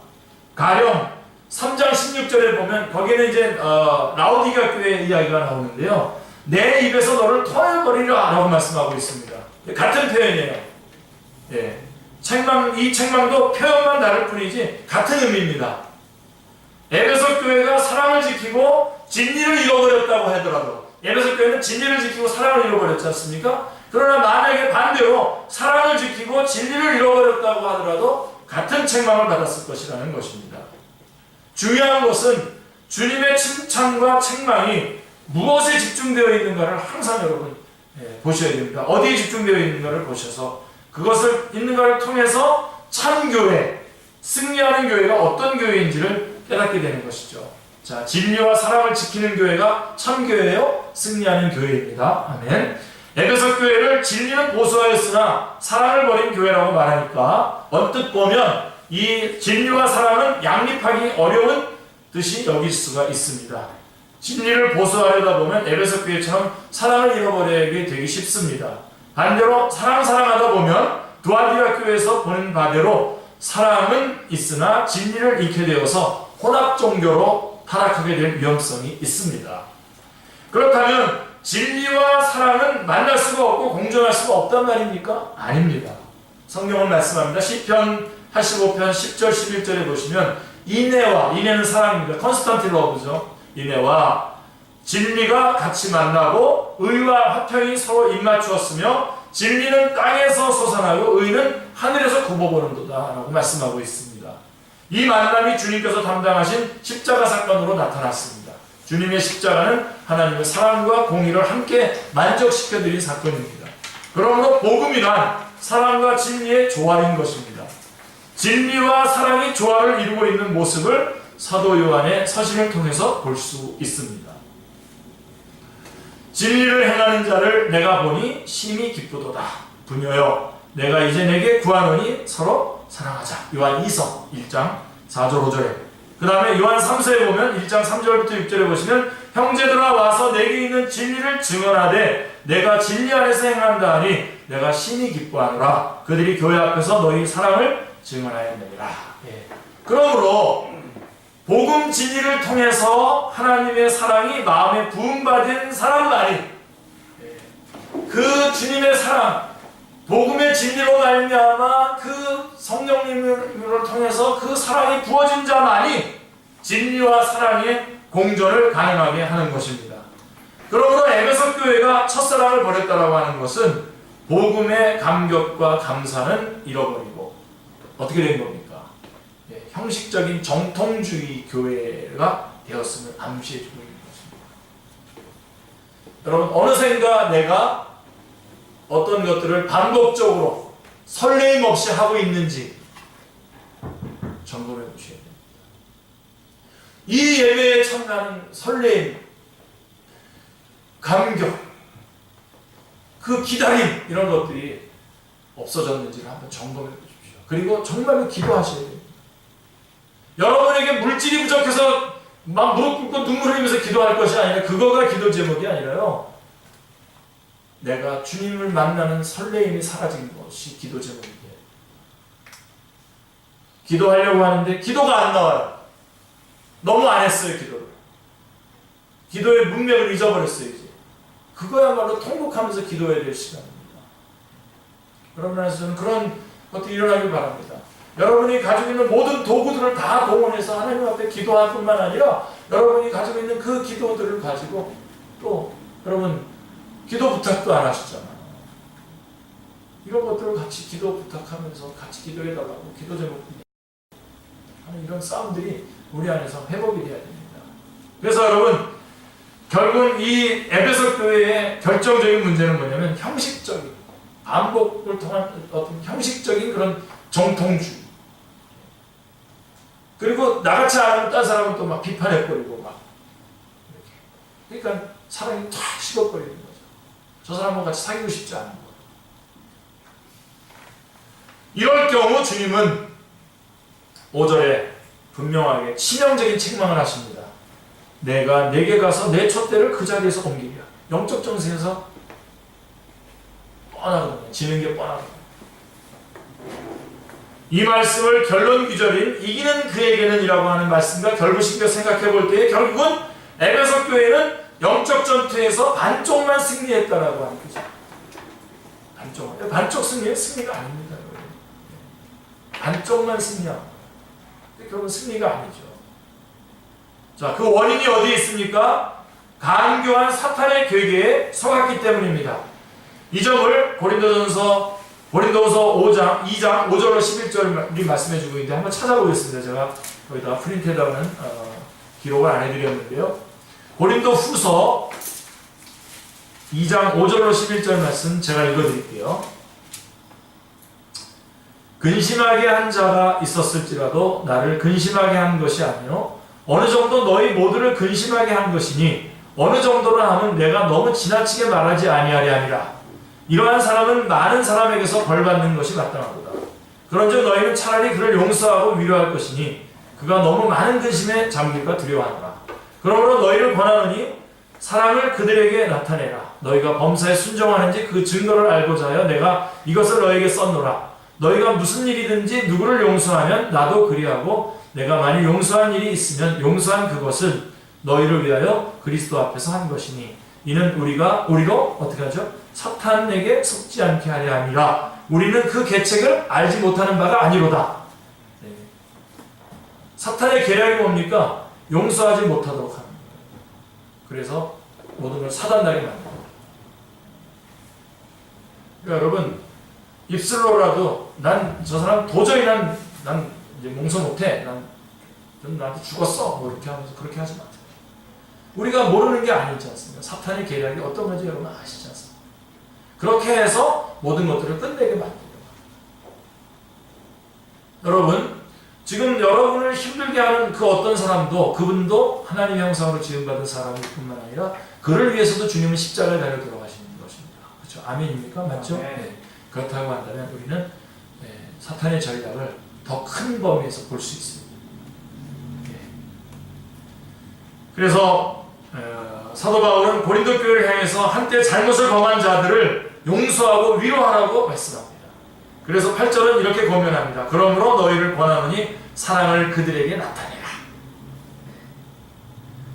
가령 3장 16절에 보면 거기는 이제 라오디가 교회 이야기가 나오는데요. 내 입에서 너를 토해버리라 라고 말씀하고 있습니다. 같은 표현이에요. 예. 이 책망도 표현만 다를 뿐이지 같은 의미입니다. 에베소 교회가 사랑을 지키고 진리를 잃어버렸다고 하더라도 에베소 교회는 진리를 지키고 사랑을 잃어버렸지 않습니까? 그러나 만약에 반대로 사랑을 지키고 진리를 잃어버렸다고 하더라도 같은 책망을 받았을 것이라는 것입니다. 중요한 것은 주님의 칭찬과 책망이 무엇에 집중되어 있는가를 항상 여러분 보셔야 됩니다. 어디에 집중되어 있는가를 보셔서 그것을 있는가를 통해서 참 교회, 승리하는 교회가 어떤 교회인지를 깨닫게 되는 것이죠. 자, 진리와 사랑을 지키는 교회가 참교회요, 승리하는 교회입니다. 아멘. 에베소 교회를 진리는 보수하였으나 사랑을 버린 교회라고 말하니까 언뜻 보면 이 진리와 사랑은 양립하기 어려운 뜻이 여길 수가 있습니다. 진리를 보수하려다 보면 에베소 교회처럼 사랑을 잃어버리게 되기 쉽습니다. 반대로 사랑하다 보면 두아디라 교회에서 보는 바대로 사랑은 있으나 진리를 잃게 되어서 혼합 종교로 타락하게 될 위험성이 있습니다. 그렇다면 진리와 사랑은 만날 수가 없고 공존할 수가 없단 말입니까? 아닙니다. 성경은 말씀합니다. 시편 85편 10절 11절에 보시면 인애는 사랑입니다. 컨스탄티 러브죠. 인애와 진리가 같이 만나고 의와 화평이 서로 입맞추었으며 진리는 땅에서 솟아나고 의는 하늘에서 굽어보는도다 라고 말씀하고 있습니다. 이 만남이 주님께서 담당하신 십자가 사건으로 나타났습니다. 주님의 십자가는 하나님의 사랑과 공의를 함께 만족시켜드린 사건입니다. 그러므로 복음이란 사랑과 진리의 조화인 것입니다. 진리와 사랑이 조화를 이루고 있는 모습을 사도 요한의 서신을 통해서 볼 수 있습니다. 진리를 행하는 자를 내가 보니 심히 기쁘도다. 부녀여 내가 이제 내게 구하노니 서로 사랑하자. 요한 2서 1장 4절 5절에 그 다음에 요한 3서에 보면 1장 3절부터 6절에 보시면 형제들아 와서 내게 있는 진리를 증언하되 내가 진리 안에서 행한다 하니 내가 심히 기뻐하노라. 그들이 교회 앞에서 너희 사랑을 증언하였느니라. 그러므로 복음 진리를 통해서 하나님의 사랑이 마음에 부음받은 사람만이 그 주님의 사랑, 복음의 진리로 말미암아 그 성령님을 통해서 그 사랑이 부어진 자만이 진리와 사랑의 공존을 가능하게 하는 것입니다. 그러므로 에베소 교회가 첫사랑을 버렸다라고 하는 것은 복음의 감격과 감사는 잃어버리고 어떻게 된 겁니까? 형식적인 정통주의 교회가 되었음을 암시해주고 있는 것입니다. 여러분, 어느샌가 내가 어떤 것들을 반복적으로 설레임 없이 하고 있는지 점검해 보셔야 됩니다. 이 예배에 참가하는 설레임, 감격, 그 기다림 이런 것들이 없어졌는지를 한번 점검해 보십시오. 그리고 정말로 기도하셔야 됩니다. 여러분에게 물질이 부족해서 막 무릎 꿇고 눈물 흘리면서 기도할 것이 아니라 그거가 기도 제목이 아니라요. 내가 주님을 만나는 설레임이 사라진 것이 기도 제목이에요. 기도하려고 하는데 기도가 안 나와요. 너무 안 했어요, 기도를. 기도의 문맥을 잊어버렸어요, 이제. 그거야말로 통곡하면서 기도해야 될 시간입니다. 그런 면에서 저는 그런 것들이 일어나길 바랍니다. 여러분이 가지고 있는 모든 도구들을 다 동원해서 하나님 앞에 기도할 뿐만 아니라 여러분이 가지고 있는 그 기도들을 가지고 또 여러분 기도 부탁도 안 하시잖아요. 이런 것들을 같이 기도 부탁하면서 같이 기도해달라고 기도 제목 하는 이런 싸움들이 우리 안에서 회복이 돼야 됩니다. 그래서 여러분 결국 이 에베소 교회의 결정적인 문제는 뭐냐면 형식적인 반복을 통한 어떤 형식적인 그런 정통주의. 그리고 나같이 안 하면 딴 사람은 또 막 비판해버리고 막. 그러니까 사랑이 탁 식어버리는 거죠. 저 사람과 같이 사귀고 싶지 않은 거예요. 이럴 경우 주님은 5절에 분명하게 치명적인 책망을 하십니다. 내가 내게 가서 내 촛대를 그 자리에서 옮기랴. 영적 정세에서 뻔하거든요. 지는 게 뻔하거든요. 이 말씀을 결론 귀절인 이기는 그에게는 이라고 하는 말씀과 결부시켜 생각해 볼 때에 결국은 에베소 교회는 영적 전투에서 반쪽만 승리했다라고 하는 거죠. 반쪽 승리가 아닙니다. 반쪽만 승리하고 결국은 승리가 아니죠. 자, 그 원인이 어디에 있습니까? 간교한 사탄의 괴계에 속았기 때문입니다. 이 점을 고린도서 5장 2장 5절로 11절이 말씀해주고 있는데 한번 찾아보겠습니다. 제가 거기다가 프린트에다가는 기록을 안 해드렸는데요. 고린도 후서 2장 5절로 11절 말씀 제가 읽어드릴게요. 근심하게 한 자가 있었을지라도 나를 근심하게 한 것이 아니요 어느 정도 너희 모두를 근심하게 한 것이니 어느 정도로 하면 내가 너무 지나치게 말하지 아니하리 아니라 이러한 사람은 많은 사람에게서 벌받는 것이 마땅하도다. 그런즉 너희는 차라리 그를 용서하고 위로할 것이니 그가 너무 많은 근심에 잠길까 두려워하노라. 그러므로 너희를 권하노니 사랑을 그들에게 나타내라. 너희가 범사에 순종하는지 그 증거를 알고자 하여 내가 이것을 너희에게 썼노라. 너희가 무슨 일이든지 누구를 용서하면 나도 그리하고 내가 만일 용서한 일이 있으면 용서한 그것은 너희를 위하여 그리스도 앞에서 한 것이니 이는 우리로 어떻게 하죠? 사탄에게 속지 않게 하려 함이라. 우리는 그 계책을 알지 못하는 바가 아니로다. 네. 사탄의 계략이 뭡니까? 용서하지 못하도록 하는 거예요. 그래서 모든 걸 사단나게 만듭니다. 그러니까 여러분 입술로라도 난 저 사람 도저히 난 이제 용서 못해. 난 나한테 죽었어. 뭐 이렇게 하면서 그렇게 하지 마세요. 우리가 모르는 게 아니지 않습니까? 사탄의 계략이 어떤 건지 여러분 아시지 않습니까? 그렇게 해서 모든 것들을 끝내게 만들려고. 여러분 지금 여러분을 힘들게 하는 그 어떤 사람도 그분도 하나님의 형상으로 지음받은 사람일 뿐만 아니라 그를 위해서도 주님은 십자가를 달려 돌아가시는 것입니다. 그렇죠? 아멘입니까? 맞죠? 네. 그렇다고 한다면 우리는 사탄의 전략을 더 큰 범위에서 볼 수 있습니다. 그래서 사도 바울은 고린도 교회를 향해서 한때 잘못을 범한 자들을 용서하고 위로하라고 말씀합니다. 그래서 8절은 이렇게 권면합니다. 그러므로 너희를 권하노니 사랑을 그들에게 나타내라.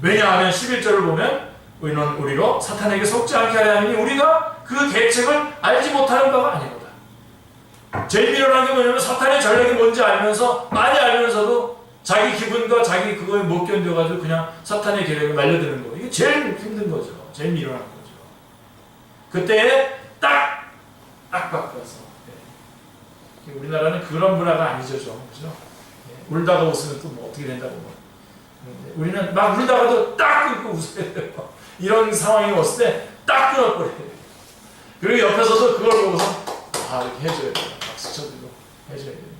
왜냐하면 11절을 보면 우리는 우리로 사탄에게 속지 않게 하려 하니 우리가 그 계책을 알지 못하는 바가 아니로다. 제일 미련한 게 뭐냐면 사탄의 전략이 뭔지 알면서 많이 알면서도 자기 기분과 자기 그거에 못 견뎌가지고 그냥 사탄의 계략에 말려드는 거. 이게 제일 힘든 거죠. 제일 미련한 거죠. 그때 딱 바꿔서. 네. 우리나라는 그런 문화가 아니죠, 좀. 그죠? 네. 울다가 웃으면 또 뭐 어떻게 된다고. 우리는 막 울다가도 딱 끊고 웃어야 돼요. 이런 상황이 왔을 때 딱 끊어버려요. 그리고 옆에서도 그걸 보고서 이렇게 해줘야 돼요. 박수 쳐주고 해줘야 됩니다.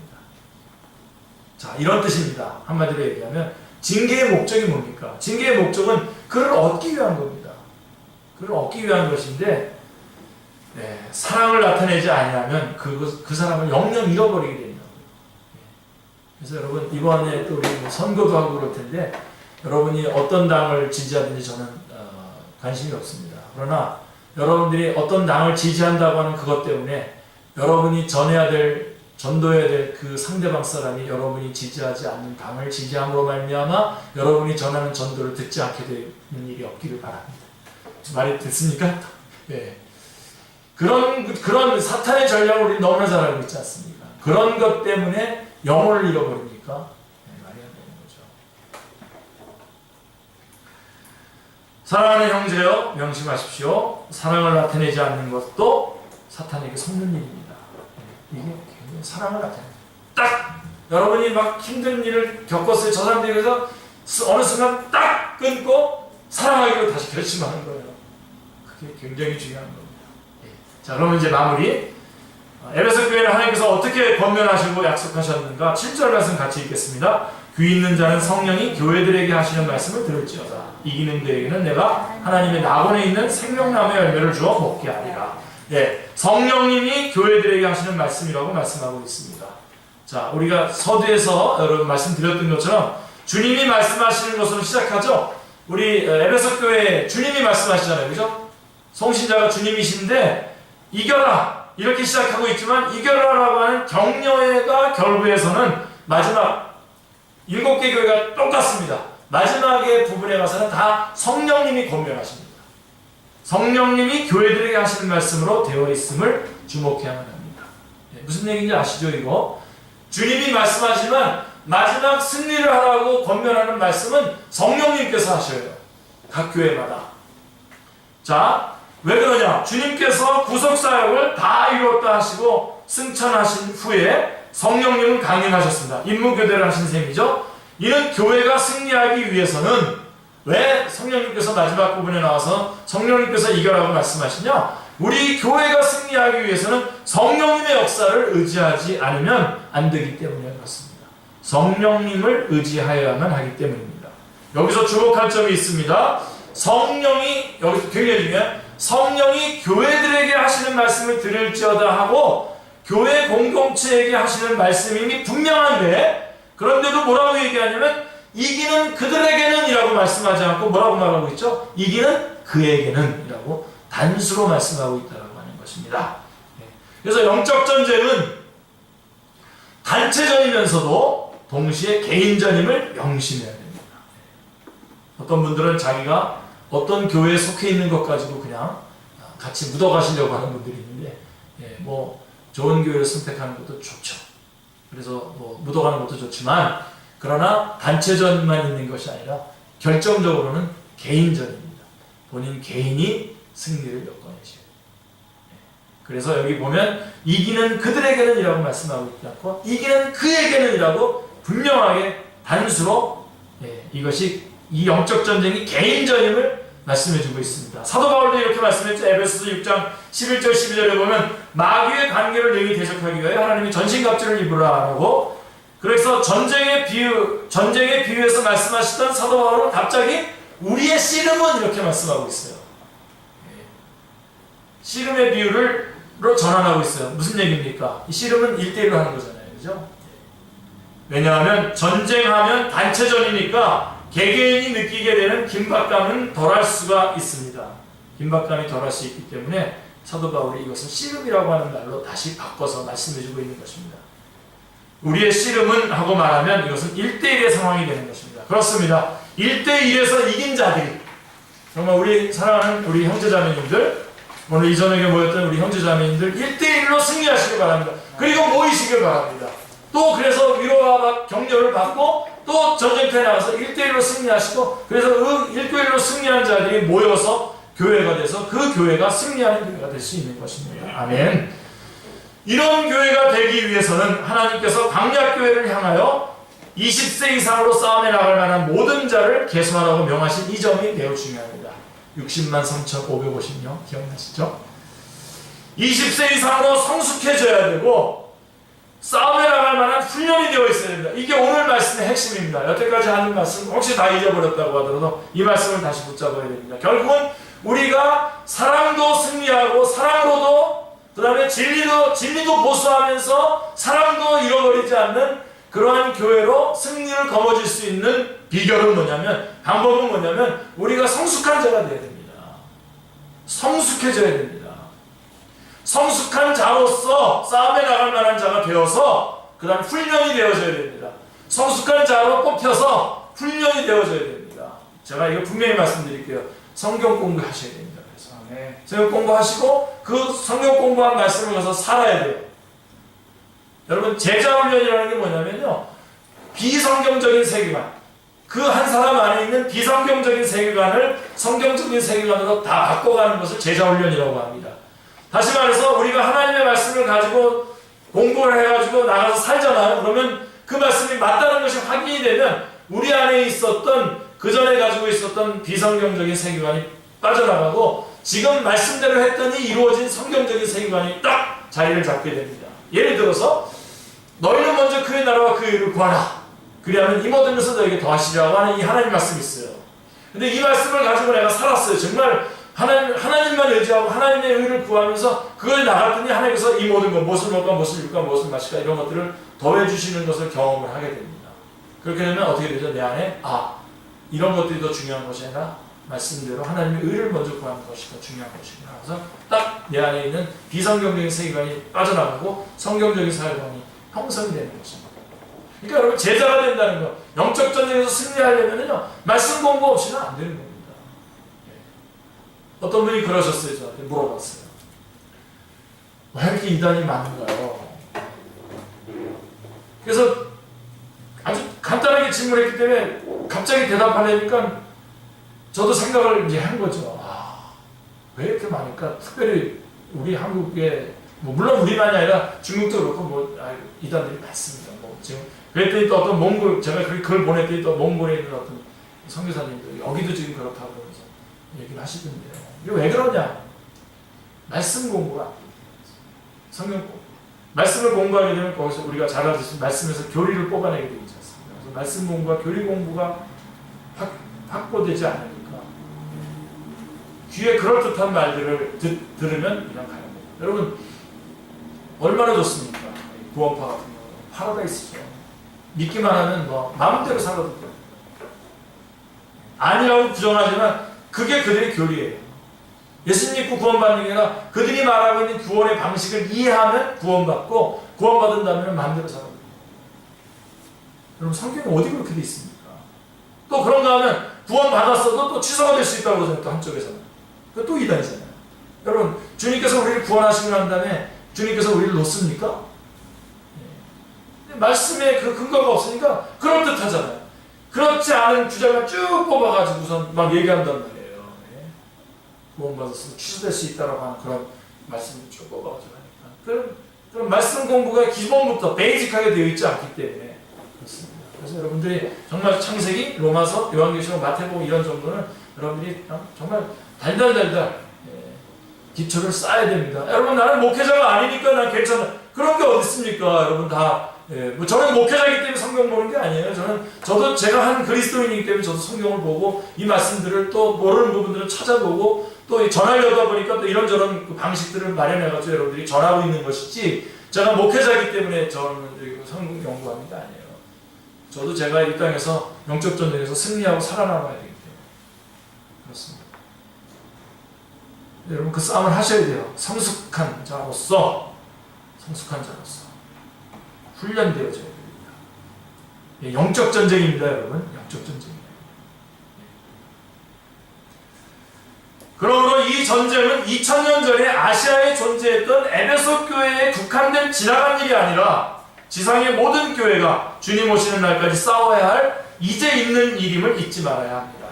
자, 이런 뜻입니다. 한마디로 얘기하면 징계의 목적이 뭡니까? 징계의 목적은 그를 얻기 위한 겁니다. 그를 얻기 위한 것인데 사랑을 나타내지 아니하면 그 사람을 영영 잃어버리게 됩니다. 그래서 여러분 이번에 또 우리 선거도 하고 그럴 텐데 여러분이 어떤 당을 지지하든지 저는 관심이 없습니다. 그러나 여러분들이 어떤 당을 지지한다고 하는 그것 때문에 여러분이 전도해야 될 그 상대방 사람이 여러분이 지지하지 않는 당을 지지함으로 말미암아 여러분이 전하는 전도를 듣지 않게 되는 일이 없기를 바랍니다. 말이 됐습니까? 네. 그런 사탄의 전략을 우리 너무나 잘 알고 있지 않습니까? 그런 것 때문에 영혼을 잃어버리니까 말이 안 되는 거죠. 사랑하는 형제여 명심하십시오. 사랑을 나타내지 않는 것도 사탄에게 속는 일입니다. 이게 굉장히 사랑을 나타내요. 딱 여러분이 막 힘든 일을 겪었어요. 저 사람들이 그래서 어느 순간 딱 끊고 사랑하기로 다시 결심하는 거예요. 그게 굉장히 중요한 겁니다. 자, 그러면 이제 마무리. 에베소 교회는 하나님께서 어떻게 권면하시고 약속하셨는가? 7절 말씀 같이 읽겠습니다. 귀 있는 자는 성령이 교회들에게 하시는 말씀을 들을지어다. 이기는 그에게는 내가 하나님의 낙원에 있는 생명나무의 열매를 주어 먹게 하리라. 성령님이 교회들에게 하시는 말씀이라고 말씀하고 있습니다. 자, 우리가 서두에서 여러분 말씀드렸던 것처럼 주님이 말씀하시는 것으로 시작하죠. 우리 에베소 교회에 주님이 말씀하시잖아요. 그죠? 성신자가 주님이신데 이겨라 이렇게 시작하고 있지만 이겨라라고 하는 격려회가 결부에서는 마지막 7개 교회가 똑같습니다. 마지막의 부분에 가서는 다 성령님이 권면하십니다. 성령님이 교회들에게 하시는 말씀으로 되어 있음을 주목해야만 합니다. 무슨 얘기인지 아시죠? 이거 주님이 말씀하시지만 마지막 승리를 하라고 권면하는 말씀은 성령님께서 하셔요. 각 교회마다. 자, 왜 그러냐? 주님께서 구속사역을 다 이루었다 하시고 승천하신 후에 성령님은 강림하셨습니다. 임무교대를 하신 셈이죠. 이는 교회가 승리하기 위해서는 왜 성령님께서 마지막 부분에 나와서 성령님께서 이겨라고 말씀하시냐? 우리 교회가 승리하기 위해서는 성령님의 역사를 의지하지 않으면 안 되기 때문에 그렇습니다. 성령님을 의지하여야만 하기 때문입니다. 여기서 주목할 점이 있습니다. 성령이 여기서 굉장히 중요해요. 성령이 교회들에게 하시는 말씀을 들을지어다 하고 교회 공동체에게 하시는 말씀임이 분명한데, 그런데도 뭐라고 얘기하냐면 이기는 그들에게는 이라고 말씀하지 않고 뭐라고 말하고 있죠? 이기는 그에게는 이라고 단수로 말씀하고 있다고 하는 것입니다. 그래서 영적 전쟁은 단체전이면서도 동시에 개인전임을 명심해야 됩니다. 어떤 분들은 자기가 어떤 교회에 속해 있는 것 가지고 그냥 같이 묻어가시려고 하는 분들이 있는데, 뭐 좋은 교회를 선택하는 것도 좋죠. 그래서 뭐 묻어가는 것도 좋지만, 그러나 단체전만 있는 것이 아니라 결정적으로는 개인전입니다. 본인 개인이 승리를 엮어내죠. 그래서 여기 보면 이기는 그들에게는 이라고 말씀하고 있지 않고 이기는 그에게는 이라고 분명하게 단수로 이것이 이 영적 전쟁이 개인전임을 말씀해주고 있습니다. 사도 바울도 이렇게 말씀했죠. 에베소서 6장 11절 12절에 보면 마귀의 관계를 능히 대적하기 위하여 하나님이 전신갑주를 입으라 라고, 그래서 전쟁의 비유에서 말씀하시던 사도 바울은 갑자기 우리의 씨름은 이렇게 말씀하고 있어요. 씨름의 비유로 전환하고 있어요. 무슨 얘기입니까? 이 씨름은 1대1로 하는 거잖아요. 그죠? 왜냐하면 전쟁하면 단체전이니까 개개인이 느끼게 되는 긴박감은 덜할 수가 있습니다. 긴박감이 덜할 수 있기 때문에 사도 바울이 이것을 씨름이라고 하는 말로 다시 바꿔서 말씀해주고 있는 것입니다. 우리의 씨름은 하고 말하면 이것은 1대1의 상황이 되는 것입니다. 그렇습니다. 1대1에서 이긴 자들이, 정말 우리 사랑하는 우리 형제자매님들, 오늘 이 저녁에 모였던 우리 형제자매님들 1대1로 승리하시길 바랍니다. 그리고 모이시길 바랍니다. 또 그래서 위로와 격려를 받고 또 전쟁터에 나가서 1대1로 승리하시고, 그래서 그 1대1로 승리한 자들이 모여서 교회가 돼서 그 교회가 승리하는 교회가 될 수 있는 것입니다. 아멘. 이런 교회가 되기 위해서는 하나님께서 광야교회를 향하여 20세 이상으로 싸움에 나갈 만한 모든 자를 계수하라고 명하신 이 점이 매우 중요합니다. 60만 3,550명 기억나시죠? 20세 이상으로 성숙해져야 되고 싸움에 나갈 만한 훈련이 되어 있어야 됩니다. 이게 오늘 말씀의 핵심입니다. 여태까지 하는 말씀 혹시 다 잊어버렸다고 하더라도 이 말씀을 다시 붙잡아야 됩니다. 결국은 우리가 사랑도 승리하고 사랑으로도 그 다음에 진리도 보수하면서 사랑도 잃어버리지 않는 그러한 교회로 승리를 거머쥘 수 있는 비결은 뭐냐면, 방법은 뭐냐면 우리가 성숙한 자가 되어야 됩니다. 성숙해져야 됩니다. 성숙한 자로서 싸움에 나갈 만한 자가 되어서 그 다음 훈련이 되어져야 됩니다. 성숙한 자로 뽑혀서 훈련이 되어져야 됩니다. 제가 이거 분명히 말씀드릴게요. 성경 공부하셔야 됩니다. 그래서 성경 공부하시고 그 성경 공부한 말씀을 가서 살아야 돼요. 여러분, 제자훈련이라는 게 뭐냐면요, 비성경적인 세계관, 그 한 사람 안에 있는 비성경적인 세계관을 성경적인 세계관으로 다 바꿔가는 것을 제자훈련이라고 합니다. 다시 말해서 우리가 하나님의 말씀을 가지고 공부를 해가지고 나가서 살잖아요. 그러면 그 말씀이 맞다는 것이 확인이 되면 우리 안에 있었던, 그 전에 가지고 있었던 비성경적인 세계관이 빠져나가고 지금 말씀대로 했더니 이루어진 성경적인 세계관이 딱 자리를 잡게 됩니다. 예를 들어서 너희는 먼저 그의 나라와 그의 의를 구하라. 그리하면 이 모든 것을 너에게 더하시리라고 하는 이 하나님 말씀이 있어요. 근데 이 말씀을 가지고 내가 살았어요. 정말 하나님만 의지하고 하나님의 의를 구하면서 그걸 나갔더니 하나님께서 이 모든 것, 무엇을 먹을까, 무엇을 입을까, 무엇을 마실까, 이런 것들을 더해주시는 것을 경험을 하게 됩니다. 그렇게 되면 어떻게 되죠? 내 안에 이런 것들이 더 중요한 것이 아니라 말씀대로 하나님의 의를 먼저 구하는 것이 더 중요한 것이구나. 그래서 딱 내 안에 있는 비성경적인 세계관이 빠져나가고 성경적인 세계관이 형성이 되는 것입니다. 그러니까 여러분, 제자가 된다는 것, 영적 전쟁에서 승리하려면요, 말씀 공부 없이는 안 되는 겁니다. 어떤 분이 그러셨어요. 저한테 물어봤어요. 왜 이렇게 이단이 많은가요? 그래서 아주 간단하게 질문했기 때문에 갑자기 대답하려니까 저도 생각을 이제 한 거죠. 왜 이렇게 많을까? 특별히 우리 한국에, 물론 우리만이 아니라 중국도 그렇고 이단들이 많습니다. 지금 그랬더니 또 어떤 몽골, 제가 그걸 보냈더니 또 몽골에 있는 어떤 선교사님들 여기도 지금 그렇다고 그러면서 얘기를 하시던데요. 이게 왜 그러냐? 말씀 공부가 안 돼요. 성경 공부. 말씀을 공부하게 되면 거기서 우리가 잘 알듯이 말씀에서 교리를 뽑아내게 되지 않습니다. 그래서 말씀 공부와 교리 공부가 확보되지 않으니까 귀에 그럴듯한 말들을 들으면 그냥 가는 거예요. 여러분 얼마나 좋습니까? 구원파 같은 경우 파라다이스죠. 믿기만 하면 뭐 마음대로 살아도 돼요. 아니라고 부정하지만 그게 그들의 교리예요. 예수 믿고 구원받는 게 아니라 그들이 말하고 있는 구원의 방식을 이해하면 구원받고 구원받은 다음에 마음대로 살아도 돼요. 여러분 성경에 어디 그렇게 돼 있습니까? 또 그런가 하면 구원받았어도 또 취소가 될 수 있다고 그러잖아요. 또 한쪽에서는. 그또 이단이잖아요. 여러분 주님께서 우리를 구원하시고 난 다음에 주님께서 우리를 놓습니까? 말씀에 그 근거가 없으니까 그럴듯하잖아요. 그렇지 않은 주장을 쭉 뽑아가지고선 막 얘기한단 말이에요. 구원받았어도 취소될 수 있다라고 하는 그런 말씀을 쭉 뽑아가지고 하니까 그런 말씀 공부가 기본부터 베이직하게 되어 있지 않기 때문에 그렇습니다. 그래서 여러분들이 정말 창세기, 로마서, 요한계시록, 마태복음 이런 정도는 여러분들이 정말 달달달달 기초를 쌓아야 됩니다. 여러분 나는 목회자가 아니니까 난 괜찮아. 그런 게 어디 있습니까? 여러분 다 뭐 저는 목회자이기 때문에 성경 보는 게 아니에요. 저도 제가 한 그리스도인이기 때문에 저도 성경을 보고 이 말씀들을 또 모르는 부분들을 찾아보고 또 전하려다 보니까 또 이런저런 그 방식들을 마련해가지고 여러분들이 전하고 있는 것이지 제가 목회자이기 때문에 저는 성경 연구하는 게 아니에요. 저도 제가 이 땅에서 영적 전쟁에서 승리하고 살아남아야 되기 때문에 그렇습니다. 여러분 그 싸움을 하셔야 돼요. 성숙한 자로서 훈련되어져야 됩니다. 영적 전쟁입니다, 여러분. 영적 전쟁이에요. 그러므로 이 전쟁은 2000년 전에 아시아에 존재했던 에베소 교회에 국한된 지나간 일이 아니라 지상의 모든 교회가 주님 오시는 날까지 싸워야 할 이제 있는 일임을 잊지 말아야 합니다.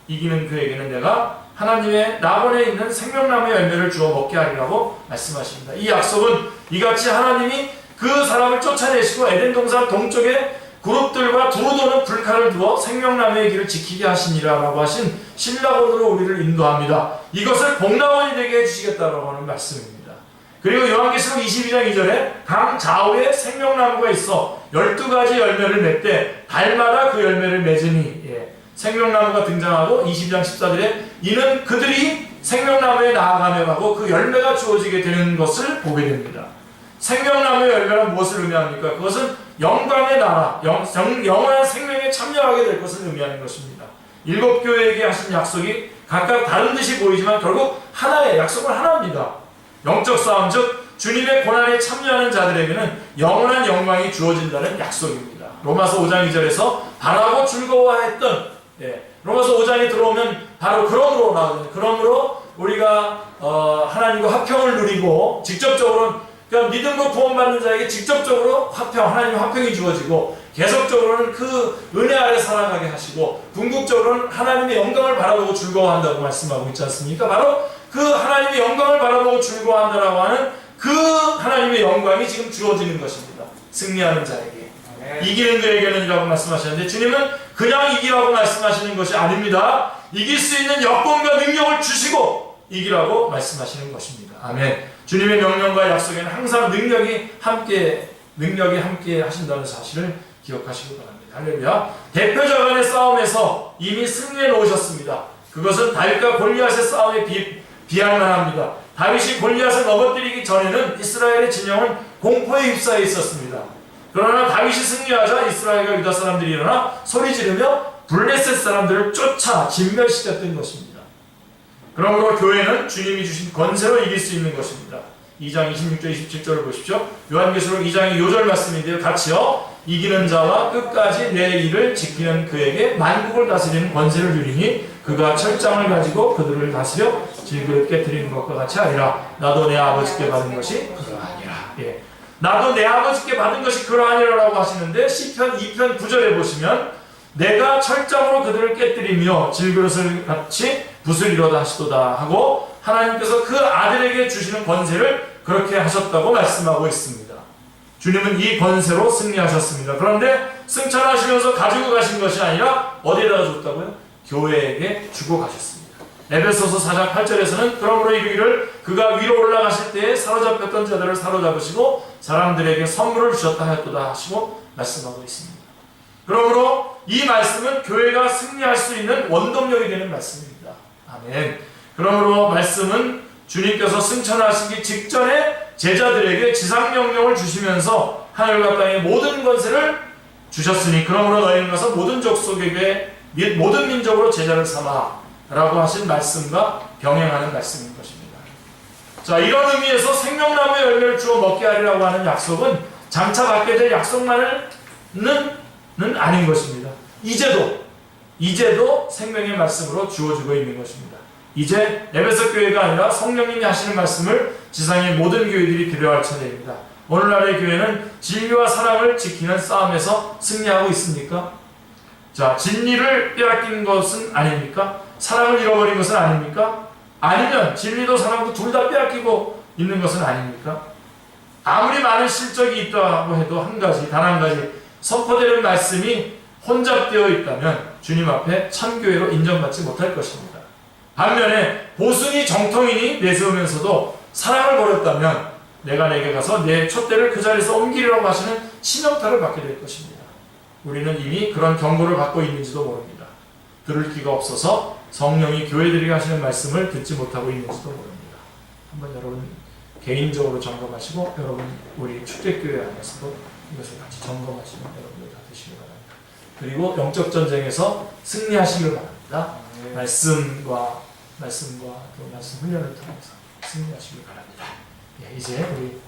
이기는 그에게는 내가 하나님의 낙원에 있는 생명나무의 열매를 주어 먹게 하리라고 말씀하십니다. 이 약속은 이같이 하나님이 그 사람을 쫓아내시고 에덴 동산 동쪽에 그룹들과 두루 도는 불칼을 두어 생명나무의 길을 지키게 하시니라라고 하신 신라본으로 우리를 인도합니다. 이것을 복락원이 되게 해주시겠다라고 하는 말씀입니다. 그리고 요한계시록 22장 2절에 강 좌우에 생명나무가 있어 12가지 열매를 맺되 달마다 그 열매를 맺으니 생명나무가 등장하고 22장 14절에 이는 그들이 생명나무에 나아가며 하고 그 열매가 주어지게 되는 것을 보게 됩니다. 생명나무의 열매는 무엇을 의미합니까? 그것은 영광의 나라, 영원한 생명에 참여하게 될 것을 의미하는 것입니다. 7교회에게 하신 약속이 각각 다른 듯이 보이지만 결국 하나의 약속은 하나입니다. 영적 싸움, 즉 주님의 고난에 참여하는 자들에게는 영원한 영광이 주어진다는 약속입니다. 로마서 5장 2절에서 바라고 즐거워했던 로마서 5장에 들어오면 바로 그러므로 나오거든요. 그러므로 우리가 하나님과 화평을 누리고 직접적으로는 그러니까 믿음으로 구원받는 자에게 직접적으로 하나님의 화평이 주어지고 계속적으로는 그 은혜 아래 살아가게 하시고 궁극적으로는 하나님의 영광을 바라보고 즐거워한다고 말씀하고 있지 않습니까? 바로 그 하나님의 영광을 바라보고 즐거워한다라고 하는 그 하나님의 영광이 지금 주어지는 것입니다. 승리하는 자에게. 이기는 그에게는이라고 말씀하셨는데 주님은 그냥 이기라고 말씀하시는 것이 아닙니다. 이길 수 있는 여건과 능력을 주시고 이기라고 말씀하시는 것입니다. 아멘. 주님의 명령과 약속에는 항상 능력이 함께 하신다는 사실을 기억하시기 바랍니다. 할렐루야. 대표자 간의 싸움에서 이미 승리해 놓으셨습니다. 그것은 다윗과 골리앗의 싸움에 비할만 합니다. 다윗이 골리앗을 넘어뜨리기 전에는 이스라엘의 진영은 공포에 휩싸여 있었습니다. 그러나 다윗이 승리하자 이스라엘과 유다 사람들이 일어나 소리 지르며 블레셋 사람들을 쫓아 진멸시켰던 것입니다. 그러므로 교회는 주님이 주신 권세로 이길 수 있는 것입니다. 2장 26절 27절을 보십시오. 요한계시록 2장 2절 말씀인데요. 같이요. 이기는 자와 끝까지 내 일을 지키는 그에게 만국을 다스리는 권세를 주리니 그가 철장을 가지고 그들을 다스려 질그릇 깨뜨리는 것과 같이 하리라. 나도 내 아버지께 받은 것이 그러하니라. 나도 내 아버지께 받은 것이 그러하니라라고 하시는데 시편 2편 9절에 보시면 내가 철장으로 그들을 깨뜨리며 질그릇을 같이 부수리로다 하시도다 하고 하나님께서 그 아들에게 주시는 권세를 그렇게 하셨다고 말씀하고 있습니다. 주님은 이 권세로 승리하셨습니다. 그런데 승천하시면서 가지고 가신 것이 아니라 어디에다가 줬다고요? 교회에게 주고 가셨습니다. 에베소서 4장 8절에서는 그러므로 이르기를 그가 위로 올라가실 때에 사로잡혔던 자들을 사로잡으시고 사람들에게 선물을 주셨다 하였도다 하시고 말씀하고 있습니다. 그러므로 이 말씀은 교회가 승리할 수 있는 원동력이 되는 말씀입니다. 아멘. 그러므로 말씀은 주님께서 승천하시기 직전에 제자들에게 지상명령을 주시면서 하늘과 땅의 모든 권세를 주셨으니 그러므로 너희는 가서 모든 족속에게 모든 민족으로 제자를 삼아 라고 하신 말씀과 병행하는 말씀인 것입니다. 자, 이런 의미에서 생명나무의 열매를 주어 먹게 하리라고 하는 약속은 장차 받게 될 약속만은 아닌 것입니다. 이제도 생명의 말씀으로 주어지고 있는 것입니다. 이제 에베소 교회가 아니라 성령님이 하시는 말씀을 지상의 모든 교회들이 들여할 차례입니다. 오늘날의 교회는 진리와 사랑을 지키는 싸움에서 승리하고 있습니까? 자, 진리를 빼앗긴 것은 아닙니까? 사랑을 잃어버린 것은 아닙니까? 아니면 진리도 사랑도 둘 다 빼앗기고 있는 것은 아닙니까? 아무리 많은 실적이 있다고 해도 단 한 가지 선포되는 말씀이 혼잡되어 있다면 주님 앞에 참교회로 인정받지 못할 것입니다. 반면에 보수니 정통이니 내세우면서도 사랑을 버렸다면 내가 내게 가서 내 촛대를 그 자리에서 옮기리라고 하시는 치명타를 받게 될 것입니다. 우리는 이미 그런 경고를 받고 있는지도 모릅니다. 들을 귀가 없어서 성령이 교회들에게 하시는 말씀을 듣지 못하고 있는지도 모릅니다. 한번 여러분 개인적으로 점검하시고 여러분 우리 축제교회 안에서도 이것을 같이 점검하시면 여러분들 다 되시길 바랍니다. 그리고 영적 전쟁에서 승리하시길 바랍니다. 말씀과 또 말씀 훈련을 통해서 승리하시길 바랍니다. 예, 이제 우리